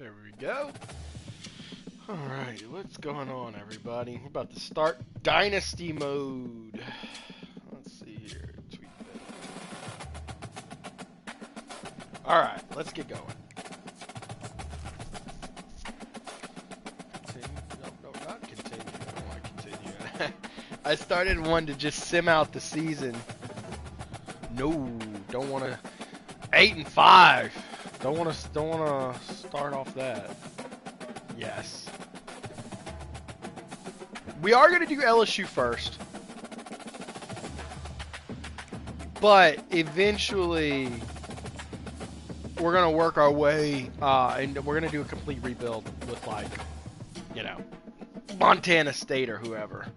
There we go. Alright, what's going on, everybody? We're about to start Dynasty mode. Let's see here. Tweet that. Alright, let's get going. Continue. No, not continue. I don't want to continue. I started one to just sim out the season. No, don't want to. 8-5. Don't want to start off that. Yes. We are going to do LSU first. But eventually we're going to work our way and we're going to do a complete rebuild with, like, you know, Montana State or whoever.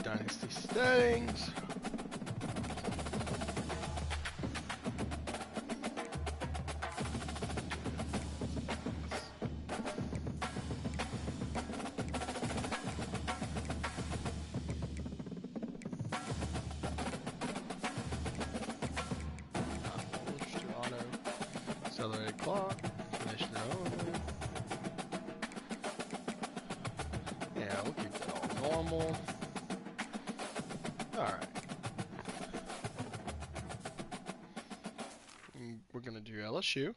Dynasty settings. Auto. Accelerated clock. Commissioner only. Yeah, we'll keep that all normal. Alright. We're going to do LSU.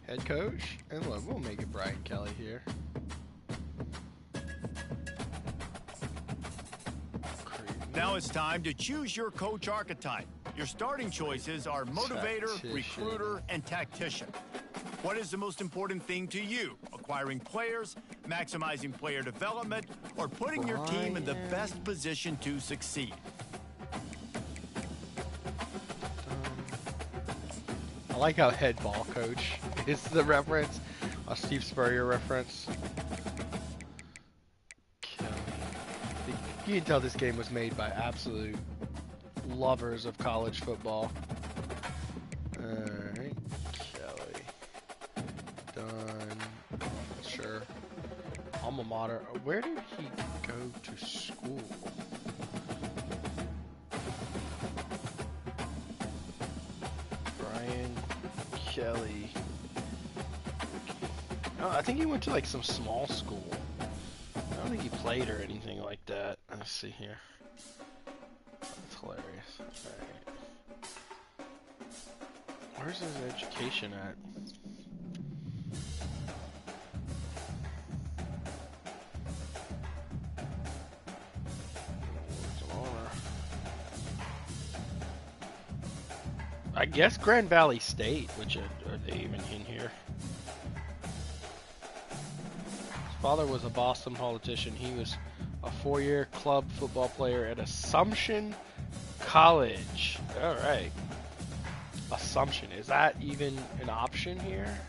Head coach. And look, we'll make it Brian Kelly here. Now it's time to choose your coach archetype. Your starting choices are motivator, recruiter, and tactician. What is the most important thing to you? Acquiring players, maximizing player development, or putting your team in the best position to succeed? I like how head ball coach is the reference. A Steve Spurrier reference. You can tell this game was made by absolute lovers of college football. Alright, Kelly. Done. Sure. Alma mater. Where did he go to school? Brian Kelly. Oh, I think he went to like some small school. I don't think he played or anything like that. Let's see here. That's hilarious. Alright. Where's his education at? I guess Grand Valley State, which are they even in here? His father was a Boston politician. He was a 4-year club football player at Assumption College. All right. Assumption. Is that even an option here?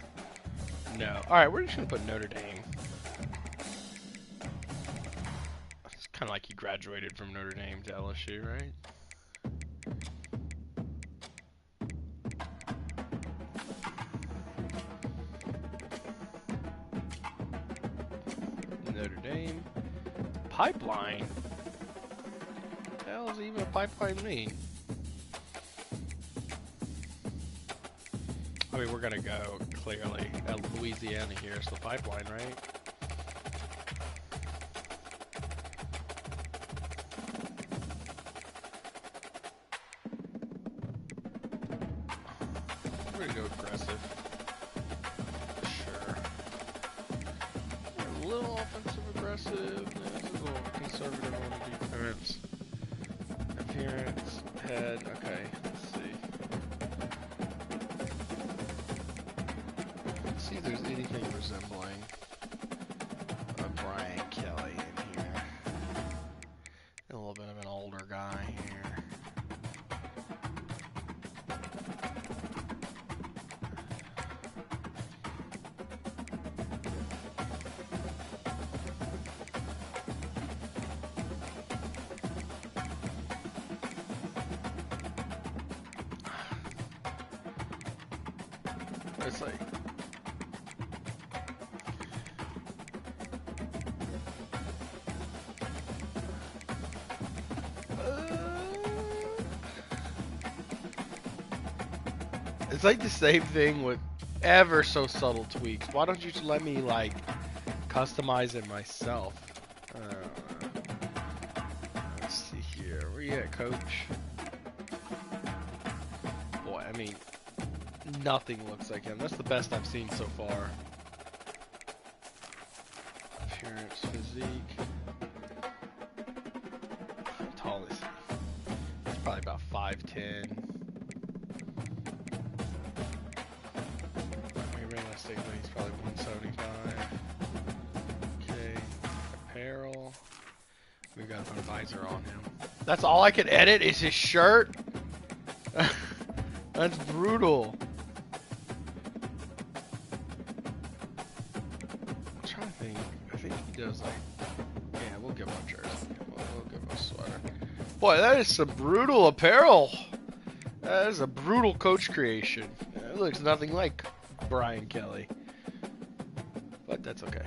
No. All right, we're just going to put Notre Dame. It's kind of like he graduated from Notre Dame to LSU, right? Notre Dame. Pipeline? What the hell does even a pipeline mean? I mean, we're gonna go clearly at Louisiana here, so the pipeline, right? We're gonna go aggressive. Sure. A little offensive aggressive. This is a little conservative on the defense. Appearance, head, okay, let's see. Let's see if there's anything resembling a Brian Kelly in here. It's like... It's like the same thing with ever so subtle tweaks. Why don't you just let me, like, customize it myself? Let's see here. Where you at, coach? Boy, I mean, nothing looks like him. That's the best I've seen so far. Appearance, physique. How tall is he? He's probably about 5'10". Realistically, he's probably 175. Okay, apparel. We got a visor on him. That's all I can edit is his shirt? That's brutal. I'm trying to think. I think he does like... Yeah, we'll give him a jersey. We'll give him a sweater. Boy, that is some brutal apparel. That is a brutal coach creation. It looks nothing like Brian Kelly. But that's okay.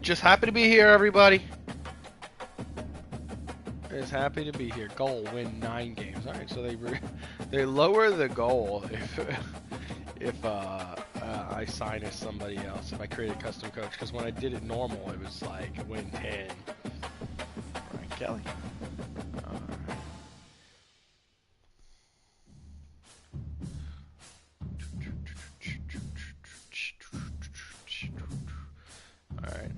Just happy to be here, everybody. Just happy to be here. Goal, win 9 games. All right, so they lower the goal if I sign as somebody else, if I create a custom coach, because when I did it normal, it was like win 10. Brian Kelly.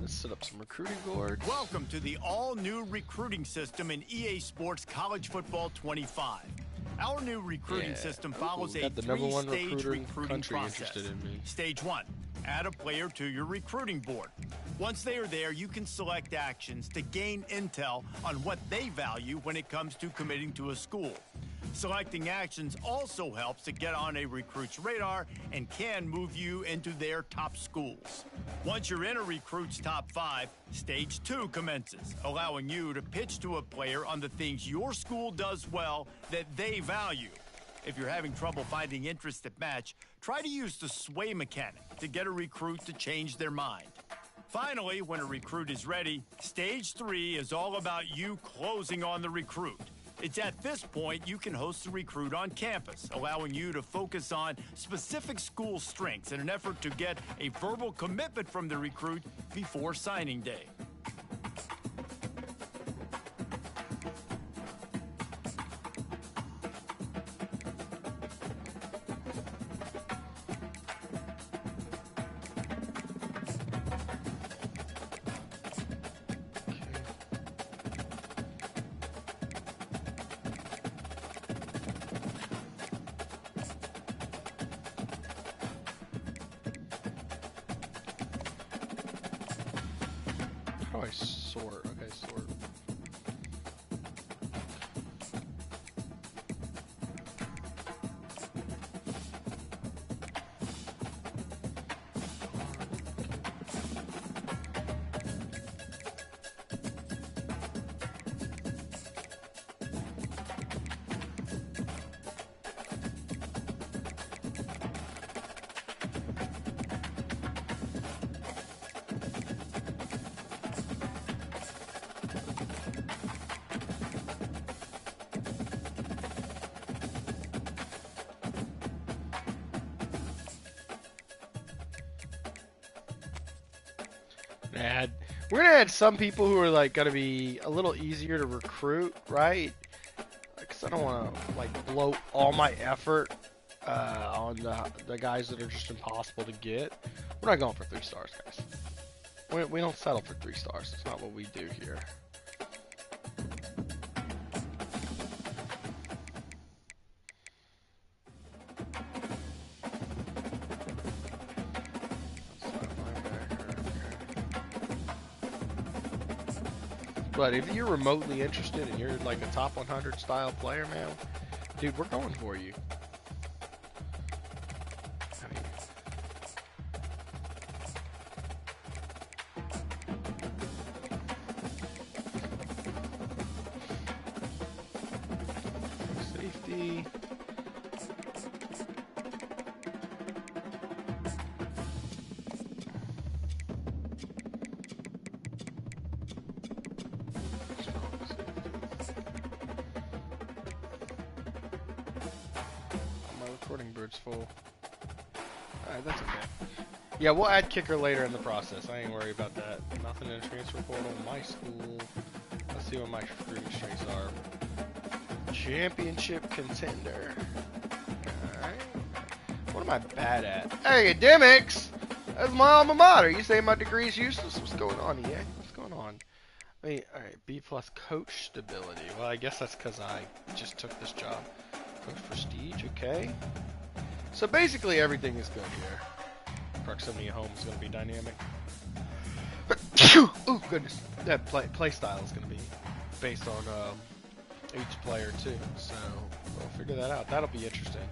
Set up some recruiting boards. Welcome to the all-new recruiting system in EA Sports College Football 25. Our new recruiting system follows a 3-stage recruiting process. Stage 1, add a player to your recruiting board. Once they are there, you can select actions to gain intel on what they value when it comes to committing to a school. Selecting actions also helps to get on a recruit's radar and can move you into their top schools. Once you're in a recruit's top 5, stage 2 commences, allowing you to pitch to a player on the things your school does well that they value. If you're having trouble finding interests that match, try to use the sway mechanic to get a recruit to change their mind. Finally, when a recruit is ready, stage 3 is all about you closing on the recruit. It's at this point you can host the recruit on campus, allowing you to focus on specific school strengths in an effort to get a verbal commitment from the recruit before signing day. How do I sort? Okay, sort. We're gonna add some people who are like gonna be a little easier to recruit, right? Because I don't want to like bloat all my effort on the guys that are just impossible to get. We're not going for 3 stars, guys. We don't settle for 3 stars. That's not what we do here. But if you're remotely interested and you're like a top 100 style player, man, dude, we're going for you. I mean, safety. keyboard's full. Alright, that's okay. Yeah, we'll add kicker later in the process. I ain't worried about that. Nothing in the transfer portal. My school. Let's see what my recruiting strengths are. Championship contender. Alright. What am I bad at? Hey, academics! That's my alma mater. You say my degree is useless? What's going on, EA? What's going on? Wait, alright, B+ coach stability. Well, I guess that's because I just took this job. Coach prestige, okay. So basically everything is good here. Proximity of home is going to be dynamic. Oh, goodness. That play style is going to be based on each player, too. So we'll figure that out. That'll be interesting.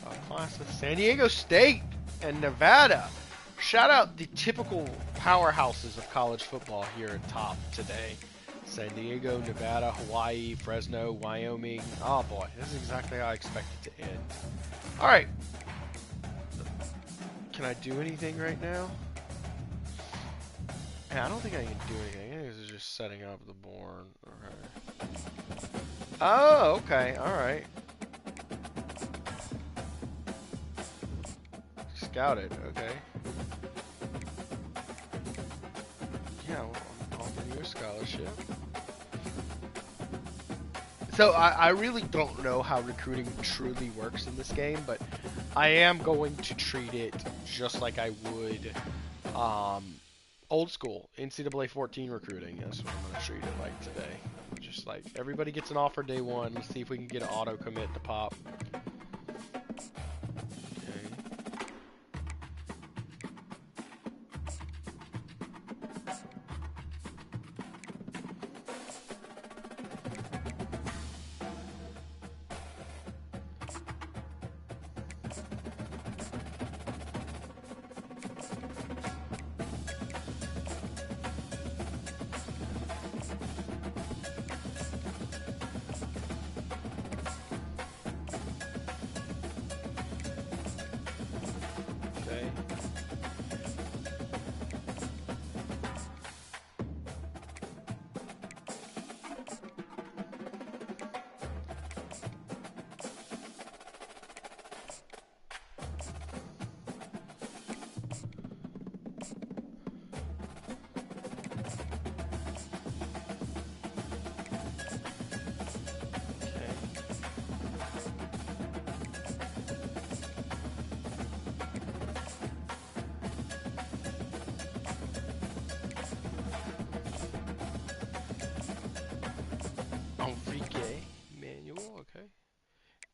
Top classes. San Diego State and Nevada. Shout out the typical powerhouses of college football here at top today. San Diego, Nevada, Hawaii, Fresno, Wyoming. Oh boy, this is exactly how I expected to end. Alright. Can I do anything right now? Yeah, I don't think I can do anything. I think this is just setting up the board. Okay. Oh, okay, alright. Scouted, okay. Yeah, well, I'll offer you a scholarship. So I really don't know how recruiting truly works in this game, but I am going to treat it just like I would old school NCAA 14 recruiting. That's what I'm going to treat it like today. Just like everybody gets an offer day one. Let's see if we can get an auto commit to pop.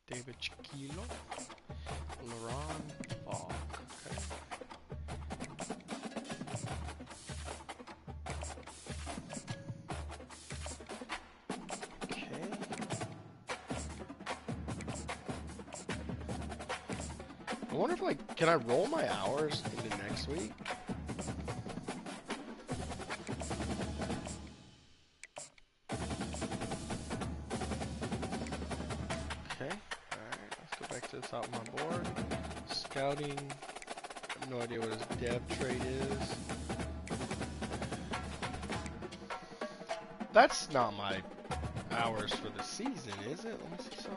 David Chiquilo, Laron Falk, okay. Okay. I wonder if, like, can I roll my hours into next week? Top of my board. Scouting. I have no idea what his dev trait is. That's not my hours for the season, is it? Let me see some.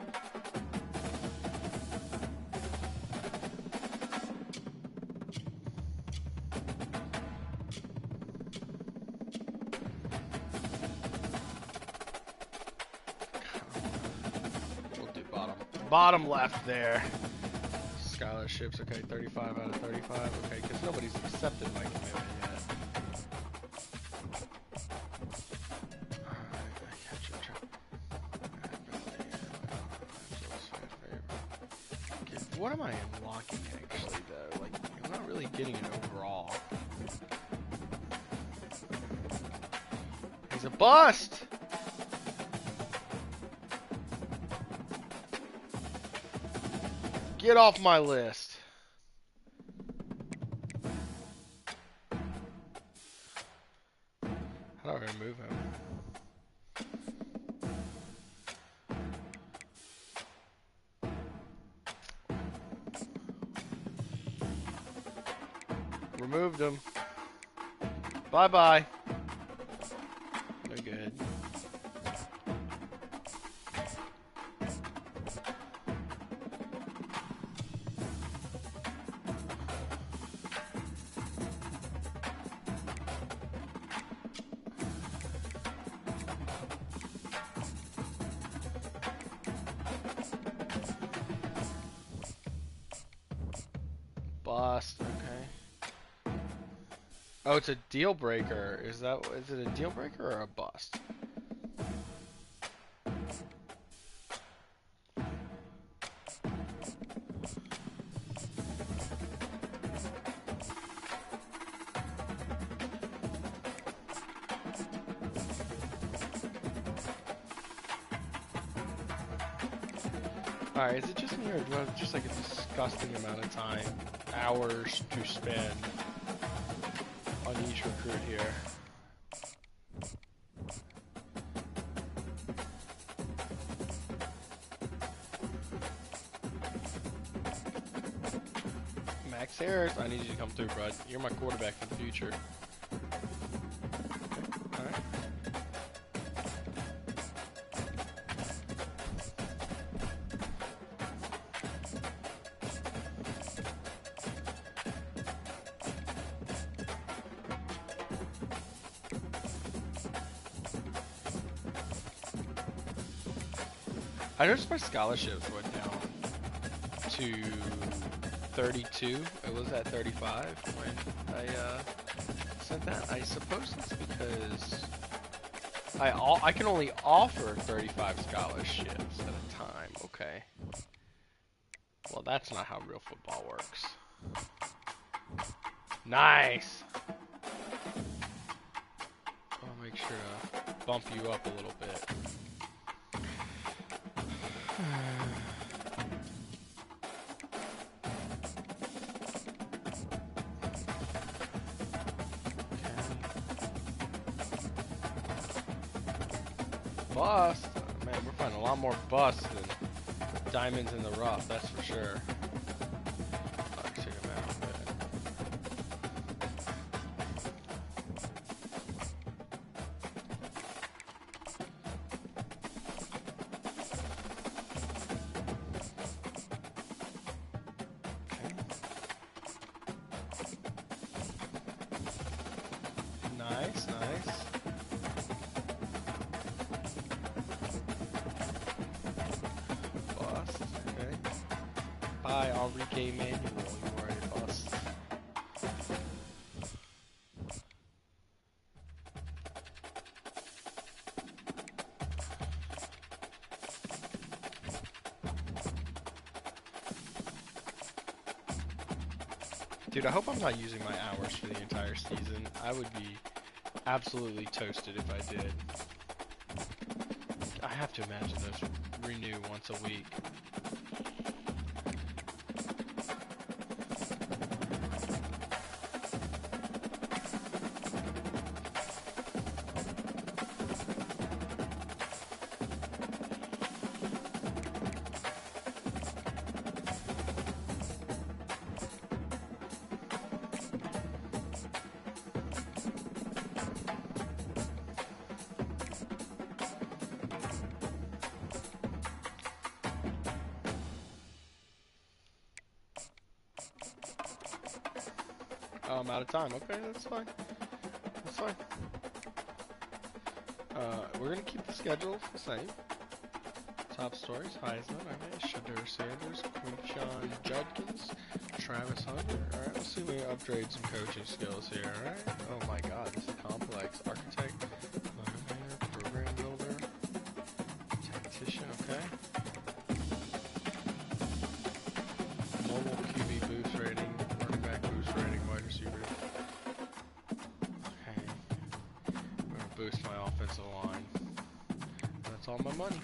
Bottom left there. Scholarships, okay, 35 out of 35, okay, because nobody's accepted my commitment yet. Okay, what am I unlocking actually though? Like, I'm not really getting an overall. He's a bust! Get off my list. How do I remove him? Removed him. Bye-bye. No good. Bust. Okay. Oh, it's a deal breaker. Is it a deal breaker or a bust? Alright, is it just me or do I have just like a disgusting amount of time, hours to spend on each recruit here? Max Harris, I need you to come through, bud. You're my quarterback for the future. Alright. I noticed my scholarships went down to 32. It was at 35 when I sent that. I suppose it's because I can only offer 35 scholarships at a time. Okay. Well, that's not how real football works. Nice. I'll make sure to bump you up a little bit. Bust? Man, we're finding a lot more busts than diamonds in the rough, that's for sure. Check them out. Nice, nice. Bust, okay. Bye, Enrique Manuel, you are a bust. Dude, I hope I'm not using my hours for the entire season. I would be absolutely toasted if I did. I have to imagine those renew once a week. Oh, I'm out of time. Okay, that's fine. That's fine. We're gonna keep the schedules the same. Top stories: Heisman, Shadur Sanders, Quinshon Judkins, Travis Hunter. All right, let's see if we can upgrade some coaching skills here. All right. Oh my God, this is complex. Architect, motivator, program builder, tactician. Okay. Mobile QB boost rating, running back boost rating, wide receiver. Okay. I'm gonna boost my offensive line. That's all my money.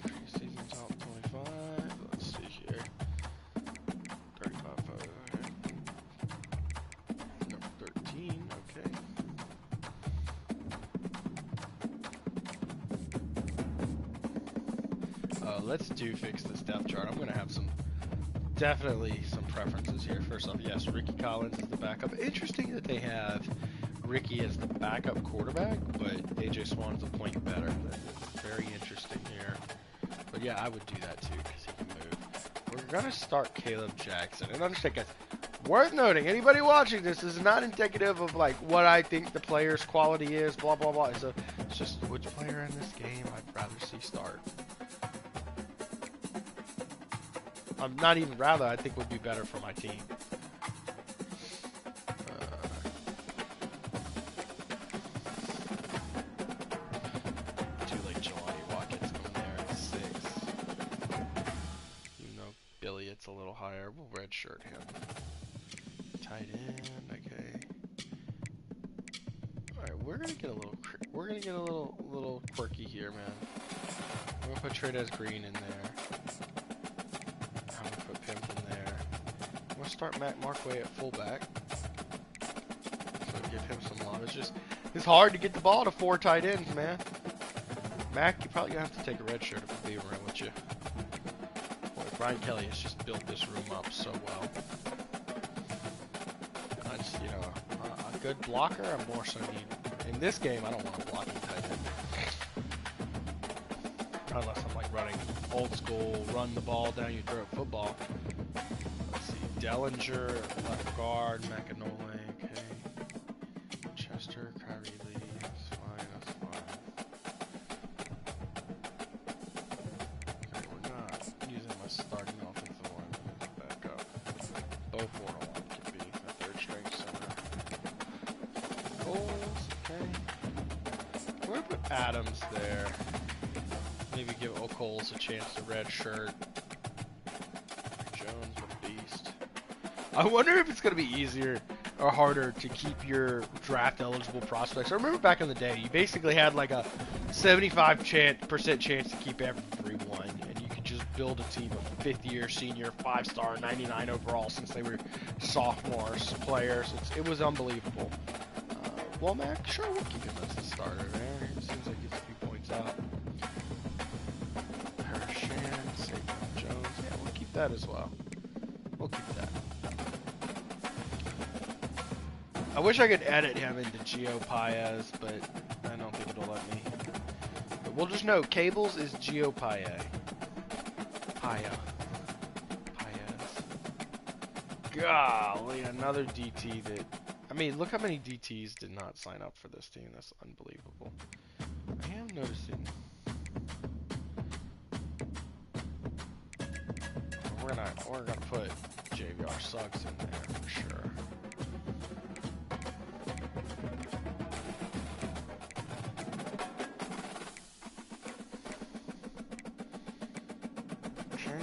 Preseason top 25. Let's see here. 35. Number 13. Okay. Let's fix this depth chart. I'm gonna have definitely some preferences here. First off, yes, Ricky Collins is the backup. Interesting that they have Ricky as the backup quarterback, but AJ Swan's a point better. That's very interesting here. But yeah, I would do that too because he can move. We're gonna start Caleb Jackson, and understand, guys. Worth noting, anybody watching this is not indicative of like what I think the player's quality is. Blah blah blah. It's just which player in this game I'd rather see start. I'm not even rather, I think would be better for my team. Too late, Jelani Watkins coming there at 6. Even though Billy, it's a little higher, we'll redshirt him. Tight end, okay. All right, we're gonna get a little quirky here, man. I'm gonna put Tradez Green in there. I'm gonna put Pimp in there. I'm gonna start Matt Markway at fullback. So give him some love. It's hard to get the ball to 4 tight ends, man. Mac, you're probably gonna have to take a red shirt if I'm being real with you. Boy, Brian Kelly has just built this room up so well. You know, a good blocker, I more so need. In this game, I don't want a blocking tight end. Unless I'm like running old school, run the ball down your throat football. Let's see, Dellinger, left guard, McAnulay, okay. Chester, Kyrie Lee, that's fine, that's fine. Okay, we're not using my starting offensive line back up. Both Warlock can be a third string center. Coles, okay. We're gonna put Adams there. Maybe give O'Coles a chance to red shirt. Jones, what a beast. I wonder if it's going to be easier or harder to keep your draft eligible prospects. I remember back in the day, you basically had like a 75% chance to keep every 3-1, and you could just build a team of 5th-year senior, 5-star, 99 overall since they were sophomores players. It was unbelievable. Womack, sure, we'll keep him as the starter there. It seems like he's a few points out. That as well. We'll keep that. I wish I could edit him into Gio Paez, but I don't think it'll let me. But we'll just note, Cables is Gio Paez. Paez. Golly, another DT that... I mean, look how many DTs did not sign up for this team. That's unbelievable. I am noticing... We're gonna put JVR Suggs in there for sure. Okay,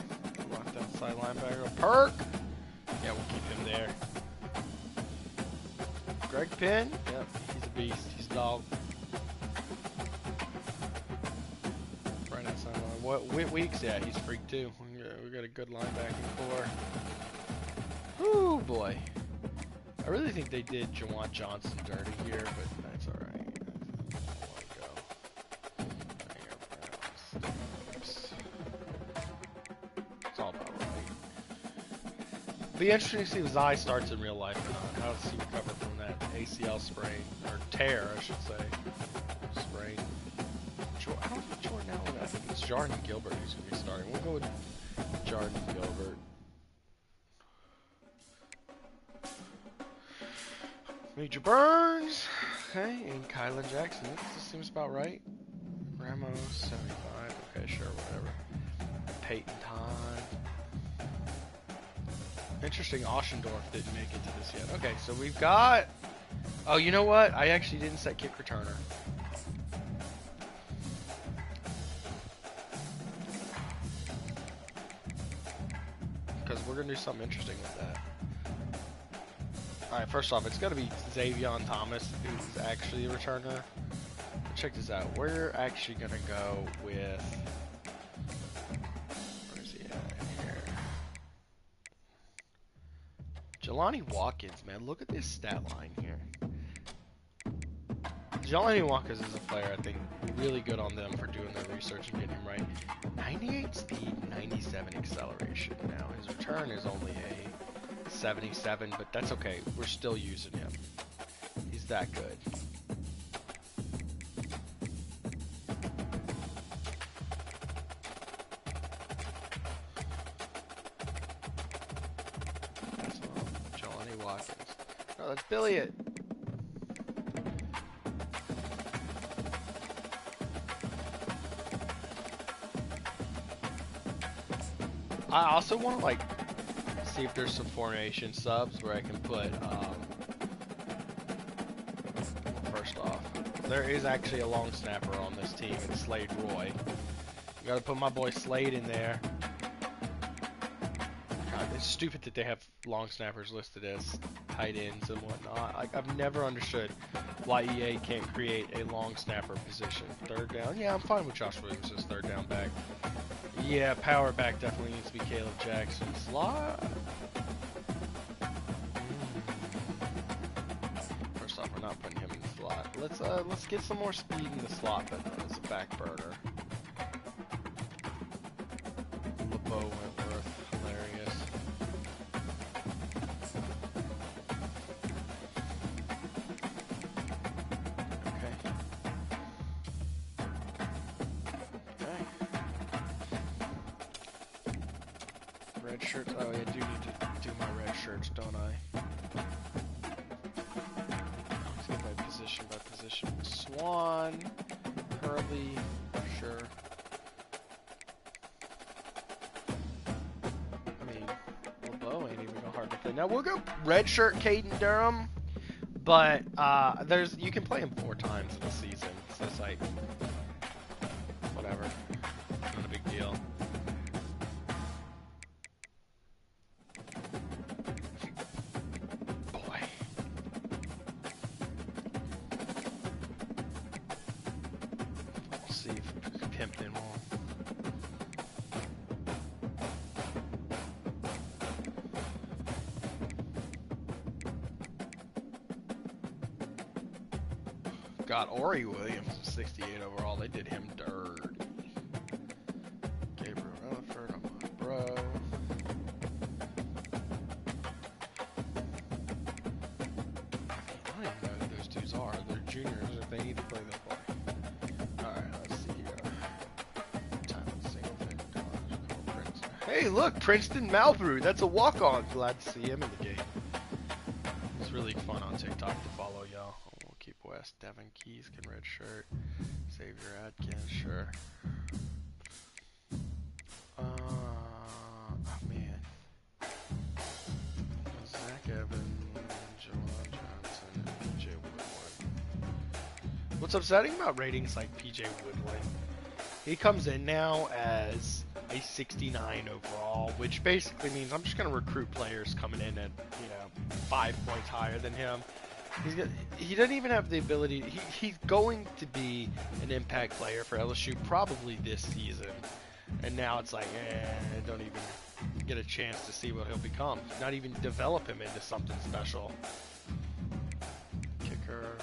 locked outside linebacker. Perk! Yeah, we'll keep him there. Greg Penn? Yep, he's a beast. He's a dog. Right outside line. What Weeks? Yeah, he's a freak too. We got a good linebacking core. Whoo, boy. I really think they did Jawan Johnson dirty here, but that's alright. It's all about right. Be interesting to see if Zai starts in real life or not. How does he recover from that ACL sprain, or tear, I should say. Sprain. I don't think Jordan Allen. I think it's Jordan Gilbert who's going to be starting. We'll go with Jordan Gilbert. Major Burns. Okay, and Kylan Jackson. This seems about right. Ramos, 75. Okay, sure, whatever. Peyton Todd. Interesting, Oschendorf didn't make it to this yet. Okay, so we've got... Oh, you know what? I actually didn't set kick returner. Because we're going to do something interesting with that. Alright, first off, it's got to be Xavion Thomas, who's actually a returner. Check this out. We're actually going to go with... Where's he at here? Jelani Watkins, man. Look at this stat line here. Jelani Watkins is a player, I think, really good on them for doing their research and getting him right. 98 speed, 97 acceleration. Now, his return is only a 77, but that's okay. We're still using him. He's that good. That's Jelani Watkins. No, that's Billiot. I also want to like see if there's some formation subs where I can put. First off, there is actually a long snapper on this team. It's Slade Roy. You gotta put my boy Slade in there. God, it's stupid that they have long snappers listed as tight ends and whatnot. Like, I've never understood why EA can't create a long snapper position. Third down, yeah, I'm fine with Josh Williams as third down back. Yeah, power back definitely needs to be Caleb Jackson. Slot. First off, we're not putting him in the slot. Let's get some more speed in the slot, but as a back burner. LeBeau Wentworth, hilarious. Red shirts. Oh, yeah, I do need to do my red shirts, don't I? Let's get by position by position. Swan, Hurley, sure. I mean, LeBeau ain't even hard to play. Now we'll go red shirt Caden Durham, but you can play him 4 times in a season, so it's like whatever, not a big deal. Got Ori Williams, 68 overall. They did him dirty. Gabriel Rutherford, I'm my bro. I don't even know who those dudes are. They're juniors if they need to play, they'll play. Alright, let's see. Hey, look, Princeton Malbrew. That's a walk-on. Glad to see him in the game. It's really fun on TikTok to follow y'all. We'll keep West. Devin Keys can red shirt. Xavier Atkins, sure. Oh man. Zach Evans, Jawan Johnson, and PJ Woodward. What's upsetting about ratings like PJ Woodward? He comes in now as a 69 overall, which basically means I'm just going to recruit players coming in at, 5 points higher than him. He doesn't even have the ability. He's going to be an impact player for LSU probably this season. And now it's like, I don't even get a chance to see what he'll become. Not even develop him into something special. Kicker.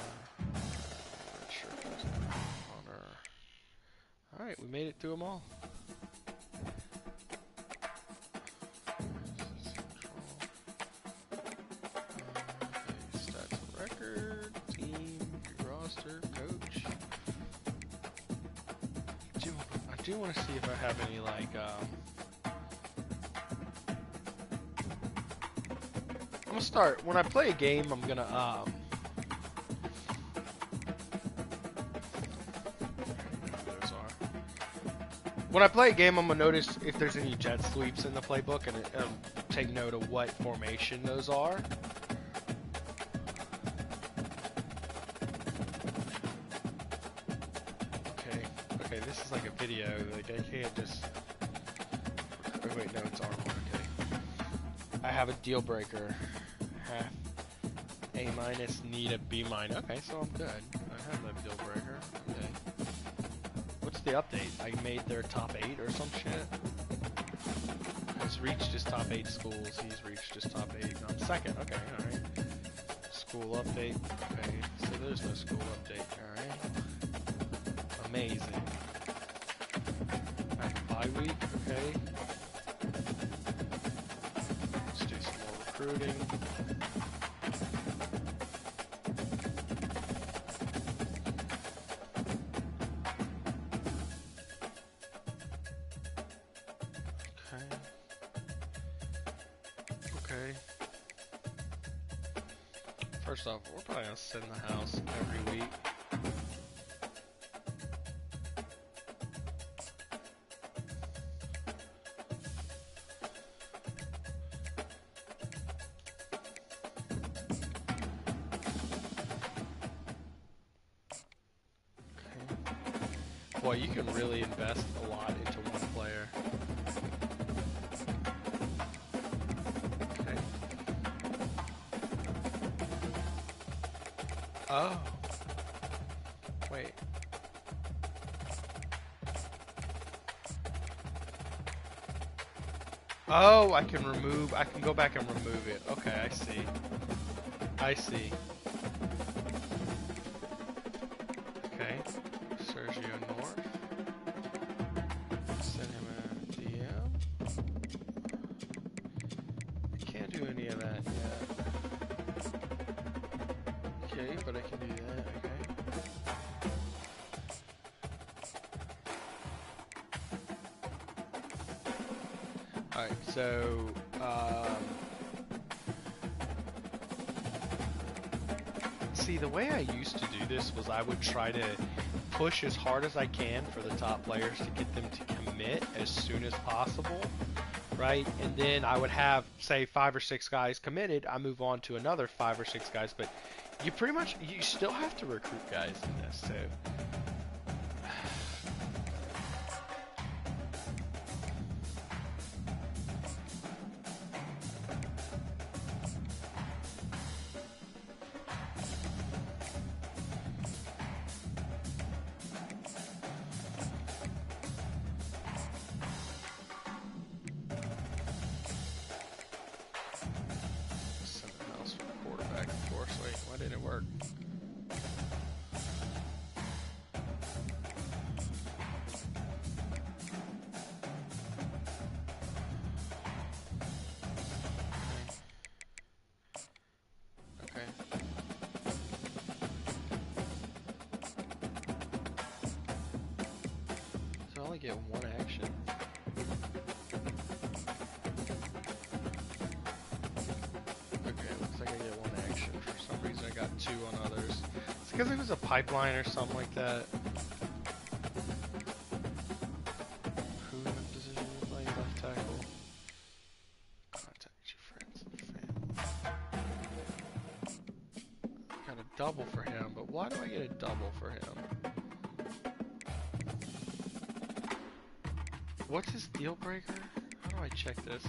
Alright, we made it through them all. Stats and record, team, roster, coach. I do want to see if I have any, like, I'm gonna start, when I play a game, I'm gonna, when I play a game, I'm going to notice if there's any jet sweeps in the playbook and take note of what formation those are. Okay, this is like a video. Like, I can't just... Oh, wait, no, it's R1. Okay. I have a deal breaker. Half A minus, need a B minus. Okay, so I'm good. I have that deal breaker. Okay. What's the update? I made their top 8 or some shit. He's reached his top 8 schools. He's reached his top 8. I'm second. Okay, alright. School update. Okay, so there's no school update. Alright. Amazing. Bye week. Okay. Let's do some more recruiting. First off, we're probably gonna sit in the house every week. Boy, you can really invest a lot into one player. Okay. Oh. Wait. Oh, I can go back and remove it. Okay, I see. I see. Okay. Sergio North. Send him a DM. I can't do any of that yet. Okay, but I can do that, okay. Alright, so, see, the way I used to do this was I would try to push as hard as I can for the top players to get them to commit as soon as possible, right? And then I would have, say, 5 or 6 guys committed. I move on to another 5 or 6 guys, but you still have to recruit guys in this, so. Get one action. Okay, looks like I get one action. For some reason I got 2 on others. It's because it was a pipeline or something like that. Who in the position to play left tackle? Contact your friends and family. Got a double for him, but why do I get a double for him? What's his deal breaker? How do I check this?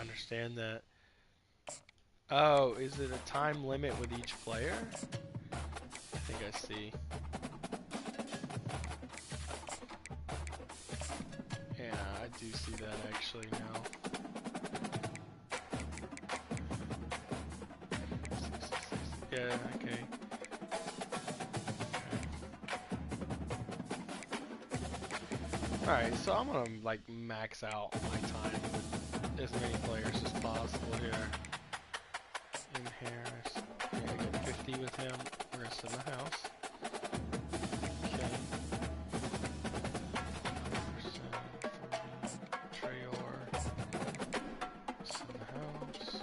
Understand that. Oh, is it a time limit with each player? I think I see. Yeah, I do see that actually now. Yeah, okay. Alright, so I'm gonna like max out my time with as many players as possible here. In here, I get 50 with him. We're gonna sit in the house. Okay. Trayor. Sit in the house.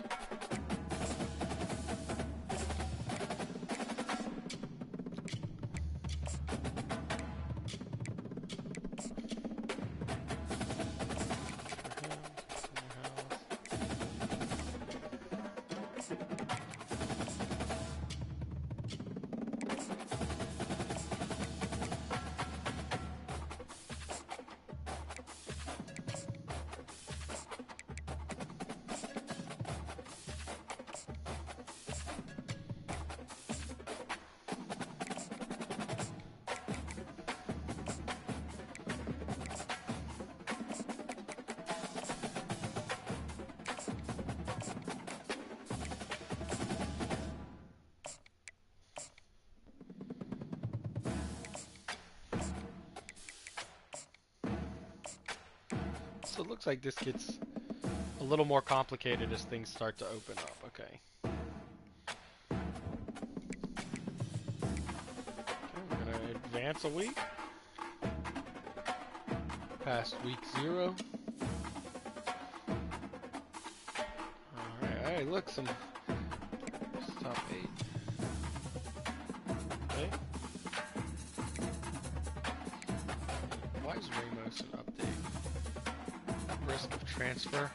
So it looks like this gets a little more complicated as things start to open up. Okay. We're gonna advance a week. Past week 0. Alright, look, some top 8. Okay. Why is Ramos an update? Risk of transfer.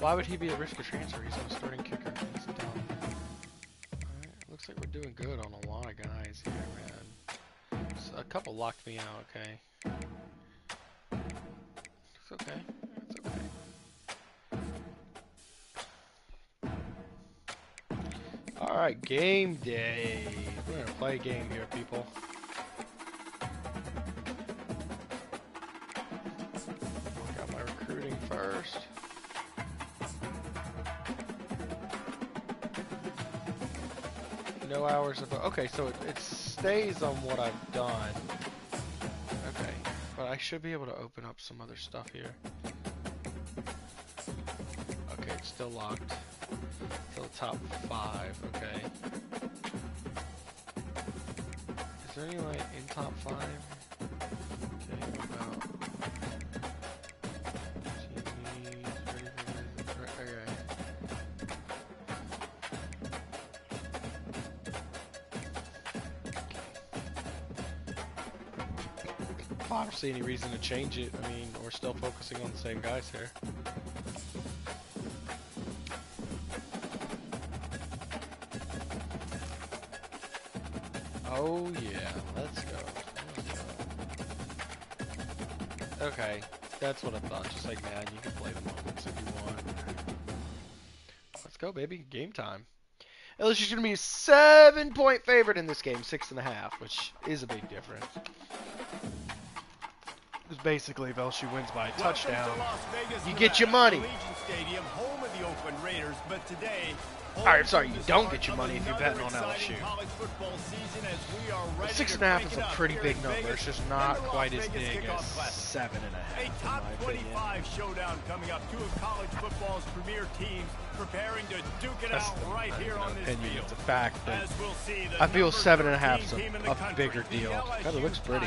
Why would he be at risk of transfer? He's on a starting kicker. He's down. Alright, looks like we're doing good on a lot of guys here, man. So a couple locked me out, okay. It's okay. It's okay. Alright, game day. We're gonna play a game here, people. Got my recruiting first. No hours of... Okay, so it stays on what I've done. Okay, but I should be able to open up some other stuff here. Okay, it's still locked. Till top 5, okay. Is there any like in top 5? Okay, what about... I don't see any reason to change it. I mean, we're still focusing on the same guys here. Oh yeah, let's go. Okay, that's what I thought. Just like Madden, you can play the moments if you want. Let's go, baby. Game time. LSU's going to be a 7-point favorite in this game, 6.5, which is a big difference. Because basically, if LSU wins by a touchdown, you get your money. Stadium, home of the Oakland Raiders, but today, Alright, sorry, you don't get your money if you're betting on LSU. 6.5 is a pretty big number. It's just not quite as big as 7.5. A top 25 showdown coming up. Two of college football's premier teams preparing to duke it out right here on this field. It's a fact, but I feel 7.5 is a bigger deal. God, it looks pretty.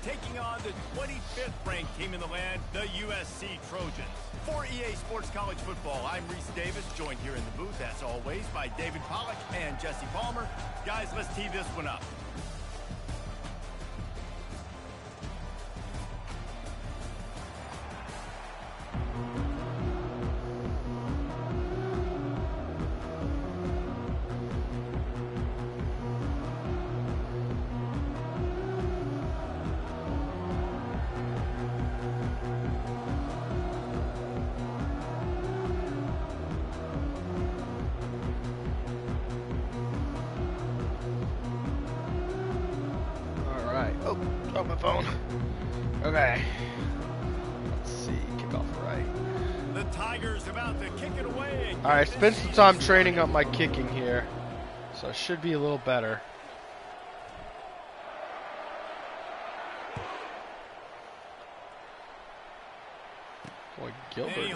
Taking on the 25th ranked team in the land, the USC Trojans. For EA Sports College Football, I'm Reese Davis, joined here in the booth, as always, by David Pollack and Jesse Palmer. Guys, let's tee this one up. Okay. Let's see. Kick off right. The Tigers about to kick it away. Alright, spend some time training up my kicking here. So I should be a little better. Boy, Gilbert is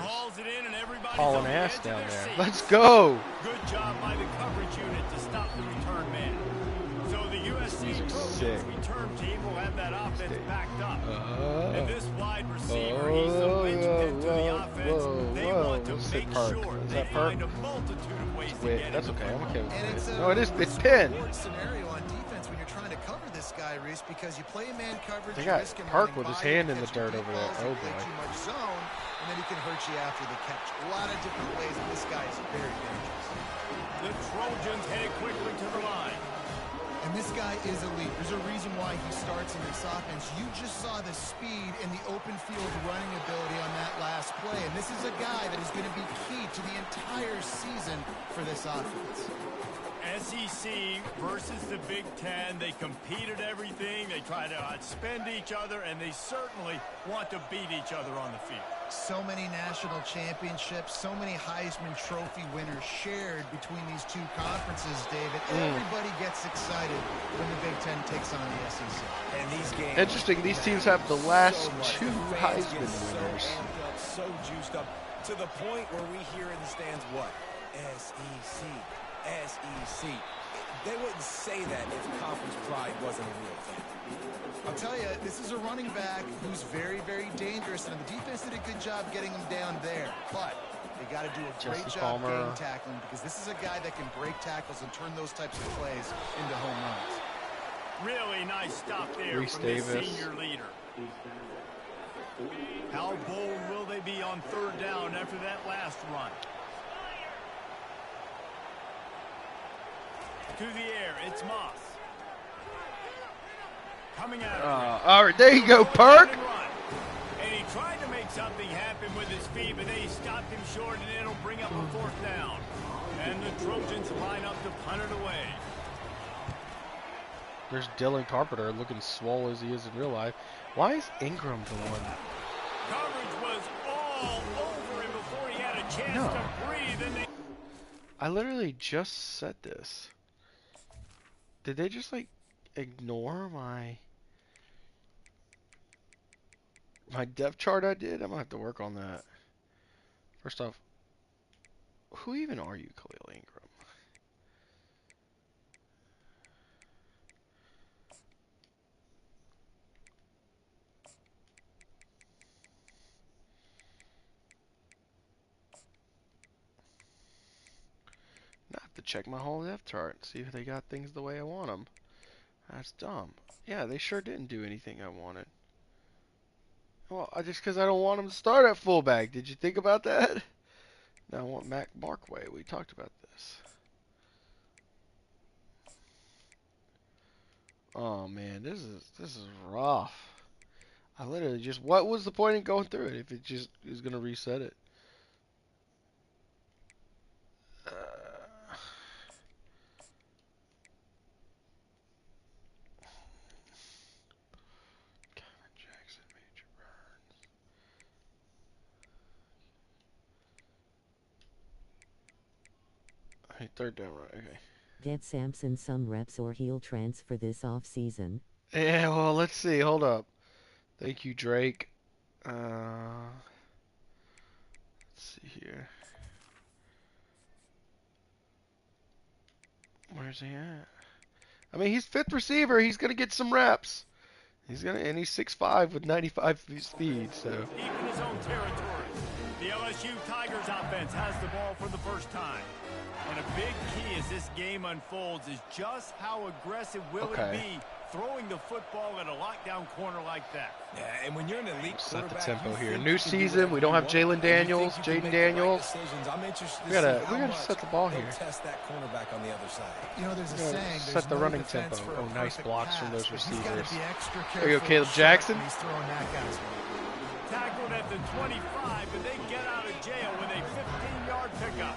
hauling ass down there. Let's go! Good job by the coverage unit to stop the return man. So the USC Trojans return team will have that offense backed up. And this wide receiver, he's a linchpin to the offense. They want to make sure they find a multitude of ways to get it. That's okay, I'm okay with it. No, it is, it's pinned. Scenario on defense when you're trying to cover this guy, Reese, because you play man coverage. They got Park with his hand in the dirt over there. Oh boy. Too much zone, and then he can hurt you after the catch. A lot of different ways, and this guy is very dangerous. The Trojans headed quickly to the line. And this guy is elite. There's a reason why he starts in this offense. You just saw the speed and the open field running ability on that last play. And this is a guy that is going to be key to the entire season for this offense. SEC versus the Big Ten. They compete at everything. They try to outspend each other, and they certainly want to beat each other on the field. So many national championships, so many Heisman Trophy winners shared between these two conferences, David. Everybody gets excited when the Big Ten takes on the SEC. And these games... Interesting, these teams have the last two Heisman winners. so juiced up to the point where we hear in the stands what? SEC, SEC. They wouldn't say that if conference pride wasn't a real thing. I'll tell you, this is a running back who's very, very dangerous, and the defense did a good job getting him down there. But they got to do a great job game tackling, because this is a guy that can break tackles and turn those types of plays into home runs. Really nice stop there from the senior leader. How bold will they be on third down after that last run? To the air, it's Moss. Coming out of all right, there you go, Perk. And he tried to make something happen with his feet, but they stopped him short, and it'll bring up a fourth down. And the Trojans line up to punt it away. There's Dylan Carpenter looking swole as he is in real life. Why is Ingram the one? Coverage was all over him before he had a chance to breathe. And I literally just said this. Did they just like ignore my depth chart I did? I'm gonna have to work on that. First off, who even are you, Khalil Ingram? I have to check my whole depth chart, see if they got things the way I want them. That's dumb. Yeah, they sure didn't do anything I wanted. Well, just because I don't want them to start at fullback. Did you think about that? Now I want Mac Markway. We talked about this. Oh man, this is rough. I literally just, what was the point in going through it if it just is gonna reset it? Third down, right? Okay. Get Sampson some reps or he'll transfer this off-season. Yeah, well, let's see. Hold up. Thank you, Drake. Let's see here. Where's he at? I mean, he's fifth receiver. He's gonna get some reps. He's he's 6'5" with 95 speed. So. Deep in his own territory, the LSU Tigers offense has the ball for the first time. And a big key as this game unfolds is just how aggressive will it be throwing the football at a lockdown corner like that. Yeah, and when you're an elite set the quarterback, tempo here. New season. We don't have Jaden Daniels. We gotta set the ball here. Test that cornerback on the other side. You know, there's a saying. Set the running tempo. Oh, nice blocks from those receivers. There you go, Caleb Jackson. He's throwing that guy's way. Tackled at the 25, but they get out of jail with a 15-yard pickup.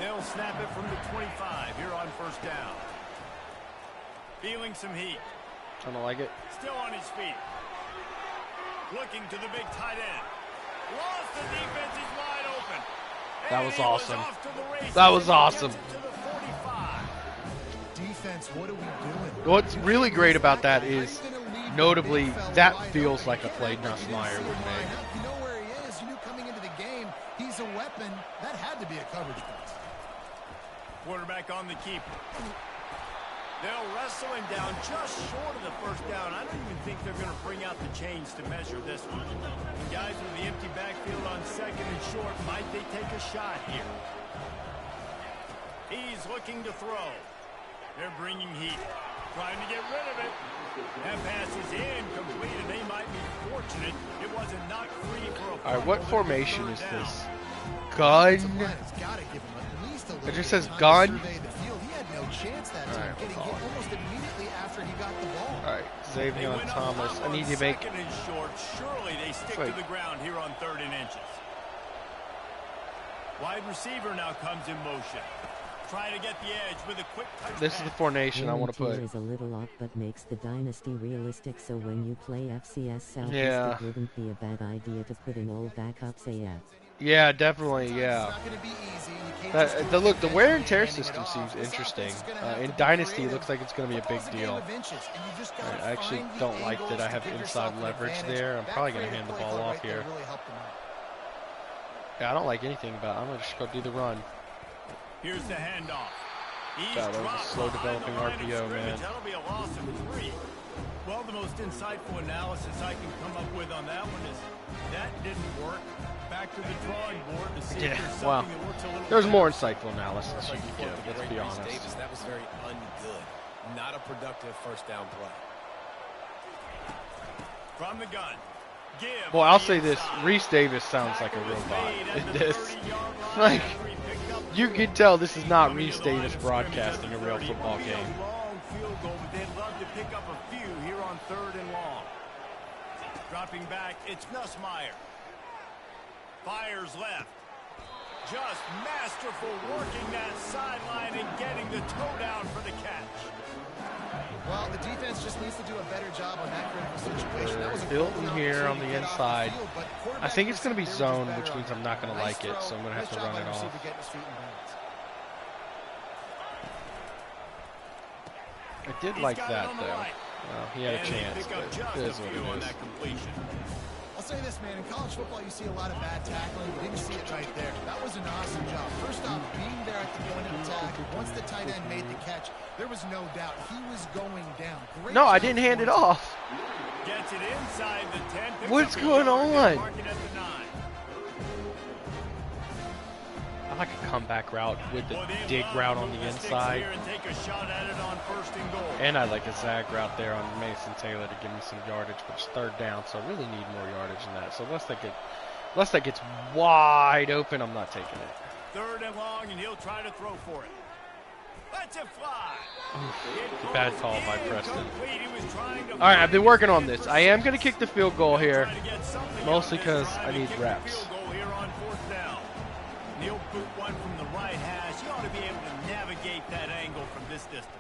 They'll snap it from the 25 here on first down. Feeling some heat. I don't like it. Still on his feet. Looking to the big tight end. Lost the defense, he's wide open. That was awesome. That was awesome. Defense, what are we doing? What's really great about that is, notably, that feels like a play Nussmeier would make. You know where he is. You knew coming into the game, he's a weapon. That had to be a coverage play. Quarterback on the keeper. They'll wrestle him down just short of the first down. I don't even think they're going to bring out the chains to measure this one. The guys with the empty backfield on second and short, might they take a shot here? He's looking to throw. They're bringing heat. Trying to get rid of it. That pass is incomplete, and they might be fortunate it wasn't knocked free for a All right, what formation is this? Gun? It just says gun. Alright, Xavier Thomas. I need to make. Surely they stick to the ground here on 3rd and inches. Wide receiver now comes in motion. Trying to get the edge with a quick touch. This is the formation I want to put. Is a little off, but makes the Dynasty realistic. So when you play FCS Southeast, it wouldn't be a bad idea to put in old backups AF. Yeah, definitely, yeah. Look, the wear and tear system seems interesting. In Dynasty, it looks like it's going to be a big deal. I actually don't like that I have inside leverage there. I'm probably going to hand the ball off here. Yeah, I don't like anything about it. I'm going to just go do the run. Here's the handoff. God, that was a slow developing RPO, man. That'll be a loss of 3. Well, the most insightful analysis I can come up with on that one is that didn't work. Back to the drawing board to see if there's something that works a little there's better. more insightful analysis you could give, let's be honest. Davis, that was very ungood. Not a productive first down play. From the gun. Give Boy, I'll say this. Reese Davis sounds like a robot in this. Like, you can tell this is not Reese Davis broadcasting a real football game. Long field goal, but they'd love to pick up a few here on 3rd and long. Dropping back, it's Nussmeier. Fires left. Just masterful working that sideline and getting the toe down for the catch. Well, the defense just needs to do a better job on that critical situation. That was a Hilton golden here on the opportunity to get off inside. the field, but I quarterback think it's going to be there was zone, better which on means that. I'm not going to like it, so I'm going to have to run it off. I did like that, though. Well, he had a chance, but it is what it is. I'll say this, man. In college football, you see a lot of bad tackling. You didn't see it right there. That was an awesome job. First off, being there at the point of attack. Once the tight end made the catch, there was no doubt he was going down. Great No, I job didn't hand it off. Gets it inside the 10. What's going on? I like a comeback route with the dig route on the inside. And I like a zag route there on Mason Taylor to give me some yardage, but it's 3rd down, so I really need more yardage than that. So unless that gets wide open, I'm not taking it. 3rd and long, and he'll try to throw for it. Lets it fly. Bad call by Preston. All right, I've been working on this. I am going to kick the field goal here, mostly because I need reps. He'll boot one from the right hash. He ought to be able to navigate that angle from this distance.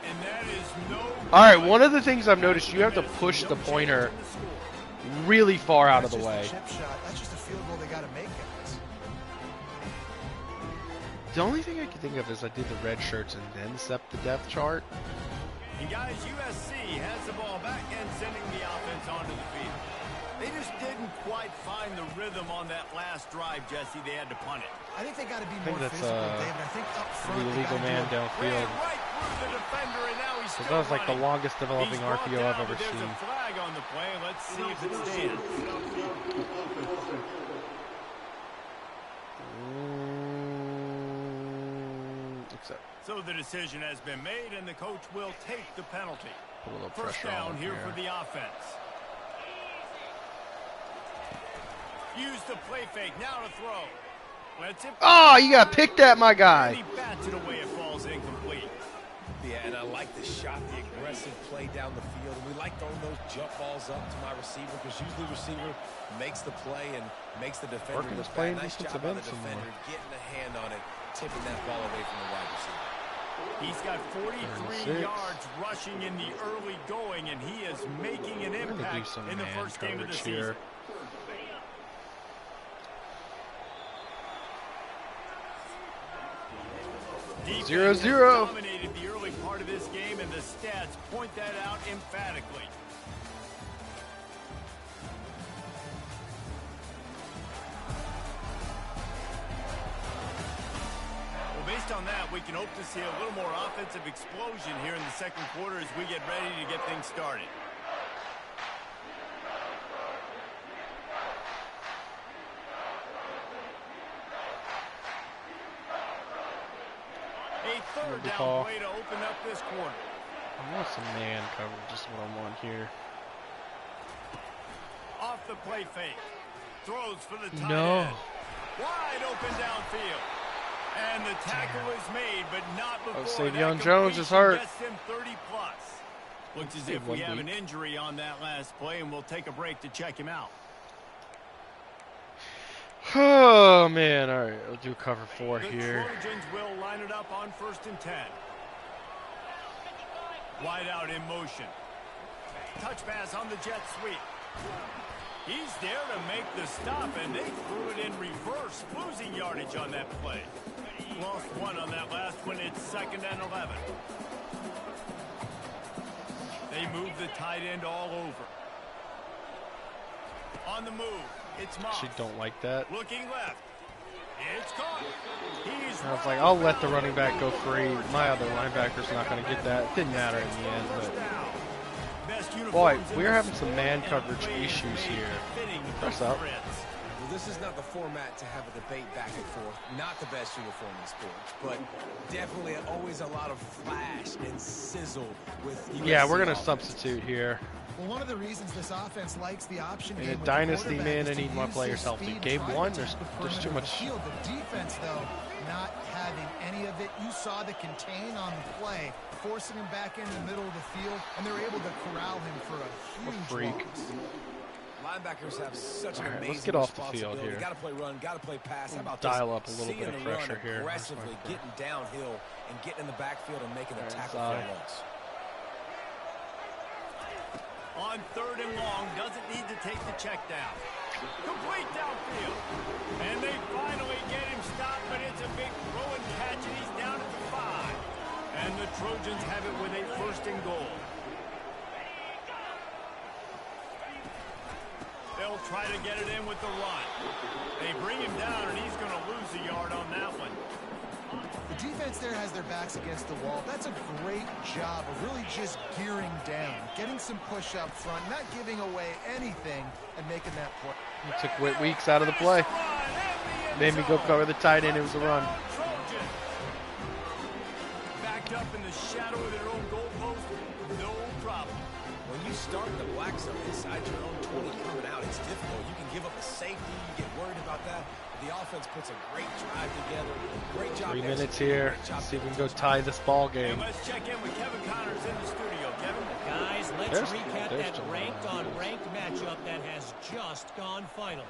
And that is no. All right, one of the things I've noticed, you have to push the pointer really far out of the way. That's just a field goal they got to make, guys. The only thing I can think of is I did the red shirts and then set the depth chart. And guys, USC has the ball back and sending the offense onto the field. They just didn't quite find the rhythm on that last drive, Jesse. They had to punt it. I think they got to be I think more that's physical, David. I think up front the illegal man downfield. Right through the defender, and now he's still That was like the running. longest developing He's brought RPO down, I've ever but there's seen. a flag on the play. Let's see if it stands. Except So the decision has been made, and the coach will take the penalty. put a little First pressure down on here for the offense. Use the play fake. Now to throw. Let's it. Oh, you got picked at, my guy. And he bats it away. It falls incomplete. Yeah, and I like the shot, the aggressive play down the field. And we like throwing those jump balls up to my receiver because usually the receiver makes the play and makes the defender Working look his play bad. Nice job by the defensive end some more. defender getting a hand on it, tipping that ball away from the wide receiver. He's got 43 36. yards rushing in the early going, and he is making an I'm gonna do impact some in the man first game of the coverage season. here. 0-0. Dominated the early part of this game, and the stats point that out emphatically. Well, based on that, we can hope to see a little more offensive explosion here in the second quarter as we get ready to get things started. A third down call. play to open up this quarter. I want some man coverage, just what I want here. Off the play fake. Throws for the tight No. end. Wide open downfield. And the tackle is made, but not before Savion that Jones is completion hurt. gets him 30 plus. Looks as if we have an injury on that last play, and we'll take a break to check him out. Oh, man. All right, I'll do cover 4 The here. Trojans will line it up on 1st and 10. Wide out in motion. Touch pass on the jet sweep. He's there to make the stop, and they threw it in reverse, losing yardage on that play. Lost one on that last one. It's 2nd and 11. They move the tight end all over. On the move. It's Moss. Actually, don't like that. Looking left. It's caught. I was like, I'll let the running back go free. My other linebacker's not going to get that. It didn't matter in the end, but boy, we're having some man coverage issues here. Press up. Well, this is not the format to have a debate back and forth. Not the best uniform in sports, but definitely always a lot of flash and sizzle with USC. Yeah, we're going to substitute here. Well, one of the reasons this offense likes the option In game a with Dynasty, the man, I quarterback is need to my use players his healthy. speed, Game try to one, touch there's the perimeter too of much. the field. The defense, though, not having any of it. You saw the contain on the play, forcing him back in the middle of the field, and they're able to corral him for a huge freak. loss. Linebackers have such an amazing let's get off the field here. Got to play run, got to play pass. How about dial this? up a little bit of pressure here. Aggressively getting downhill and getting in the backfield and making the tackle for a loss. On 3rd and long, doesn't need to take the check down. Complete downfield. And they finally get him stopped, but it's a big throw and catch, and he's down at the 5. And the Trojans have it with a 1st and goal. They'll try to get it in with the run. They bring him down, and he's going to lose a yard on that one. The defense there has their backs against the wall. That's a great job of really just gearing down, getting some push up front, not giving away anything, and making that play. It took weeks out of the play. Made me go cover the tight end. It was a run. Backed up in the shadow of their own goalpost, no problem. When you start the black zone inside your own 20 coming out, it's difficult. You can give up a safety. You get worried about that. The offense puts a great drive together. Great job. 3 minutes here. See if we can go tie this ball game. And let's check in with Kevin Connors in the studio. Kevin? Guys, let's recap that ranked-on-ranked matchup that has just gone final.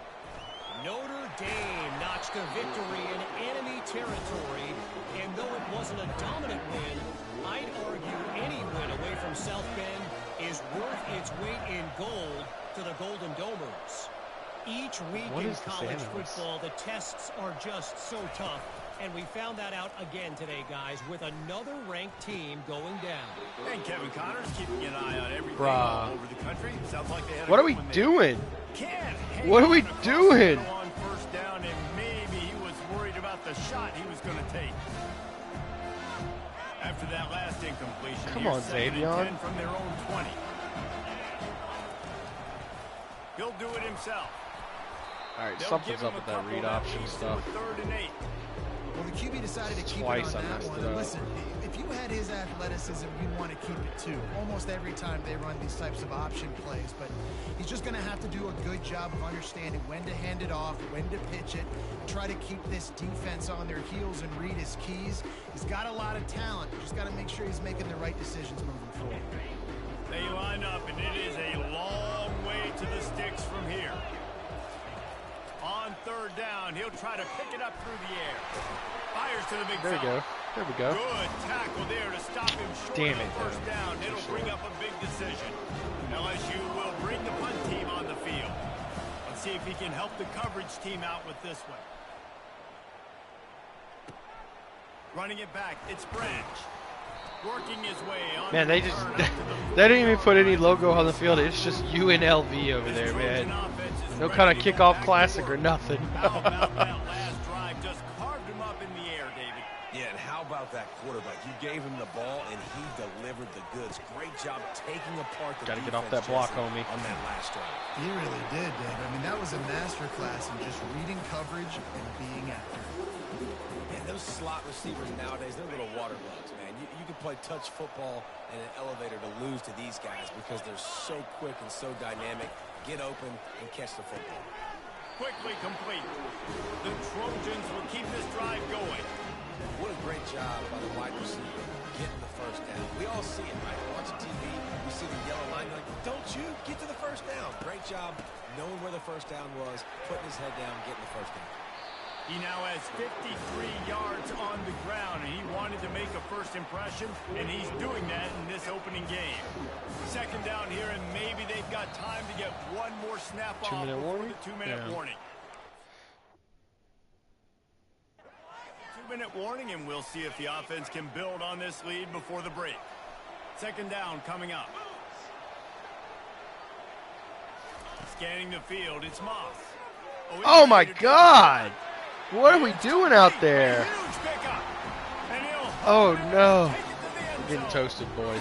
Notre Dame notched a victory in enemy territory, and though it wasn't a dominant win, I'd argue any win away from South Bend is worth its weight in gold to the Golden Domers. Each week in college football, the tests are just so tough, and we found that out again today, guys, with another ranked team going down. And Kevin Connors keeping an eye on everything all over the country. Sounds like they had what are we doing? What are we doing? On 1st down, and maybe he was worried about the shot he was going to take. After that last incompletion, come on, Xavier. From their own 20. He'll do it himself. All right, something's up with that read option stuff. 3rd and 8. Well, the QB decided to keep it on that one. And listen, if you had his athleticism, you'd want to keep it too. Almost every time they run these types of option plays. But he's just going to have to do a good job of understanding when to hand it off, when to pitch it, try to keep this defense on their heels and read his keys. He's got a lot of talent. Just got to make sure he's making the right decisions moving forward. They line up, and it is a long way to the sticks from here. On 3rd down, he'll try to pick it up through the air. Fires to the big There we go. There we go. Good tackle there to stop him short Damn of it. 1st down. It'll bring up a big decision. LSU will bring the punt team on the field. Let's see if he can help the coverage team out with this one. Running it back, it's Branch. Working his way on. Man, they didn't even put any logo on the field. It's just UNLV over there, man. No kind of kickoff classic or nothing. Last drive just carved him up in the air, David. Yeah, and how about that quarterback? You gave him the ball, and he delivered the goods. Great job taking apart the Got to get off that block, homie. On that last drive. He really did, Dave. I mean, that was a masterclass in just reading coverage and being accurate. And those slot receivers nowadays, they're little water bugs, man. You can play touch football in an elevator to lose to these guys because they're so quick and so dynamic. Get open and catch the football. Quickly complete. The Trojans will keep this drive going. What a great job by the wide receiver getting the 1st down. We all see it, right? Watching TV, we see the yellow line. Like, don't you get to the 1st down. Great job knowing where the 1st down was, putting his head down, getting the 1st down. He now has 53 yards on the ground, and he wanted to make a first impression, and he's doing that in this opening game. 2nd down here, and maybe they've got time to get one more snap off before the 2-minute warning. 2-minute warning, and we'll see if the offense can build on this lead before the break. 2nd down coming up. Scanning the field, it's Moss. Oh my God! What are we doing out there? Oh no! We're getting toasted, boys.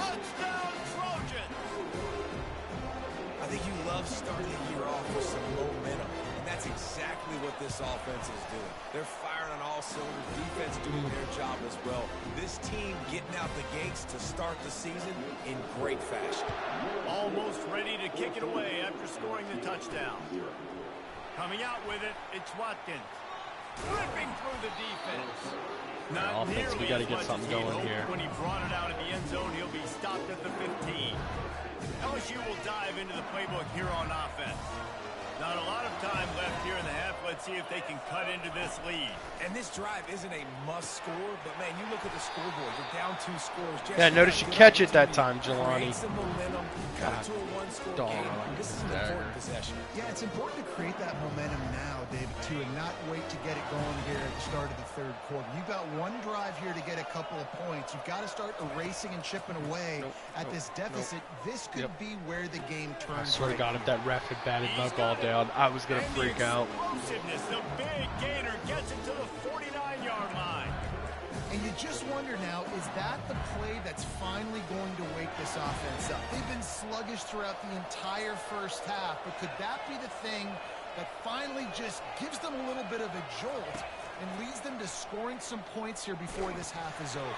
I think you love starting the year off with some momentum, and that's exactly what this offense is doing. They're firing on all cylinders, defense doing their job as well. This team getting out the gates to start the season in great fashion. Almost ready to kick it away after scoring the touchdown. Coming out with it, it's Watkins. Ripping through the defense. Not Offense, we got to get something going here. When he brought it out in the end zone, he'll be stopped at the 15. LSU will dive into the playbook here on offense. Not a lot of time left here in the half. Let's see if they can cut into this lead. And this drive isn't a must score, but man, you look at the scoreboard. You're down 2 scores. Just Yeah, notice you catch it that time, Jelani. Some momentum, cut to a 1-score game. This is an important possession. Yeah, it's important to create that momentum now, David, too, and not wait to get it going here at the start of the third quarter. You've got one drive here to get a couple of points. You've got to start erasing and chipping away at this deficit. This could be where the game turns. I swear to God, if that ref had batted my ball down, I was going to freak out. The big gainer gets it to the 49-yard line. And you just wonder now, is that the play that's finally going to wake this offense up? They've been sluggish throughout the entire first half, but could that be the thing that finally just gives them a little bit of a jolt and leads them to scoring some points here before this half is over?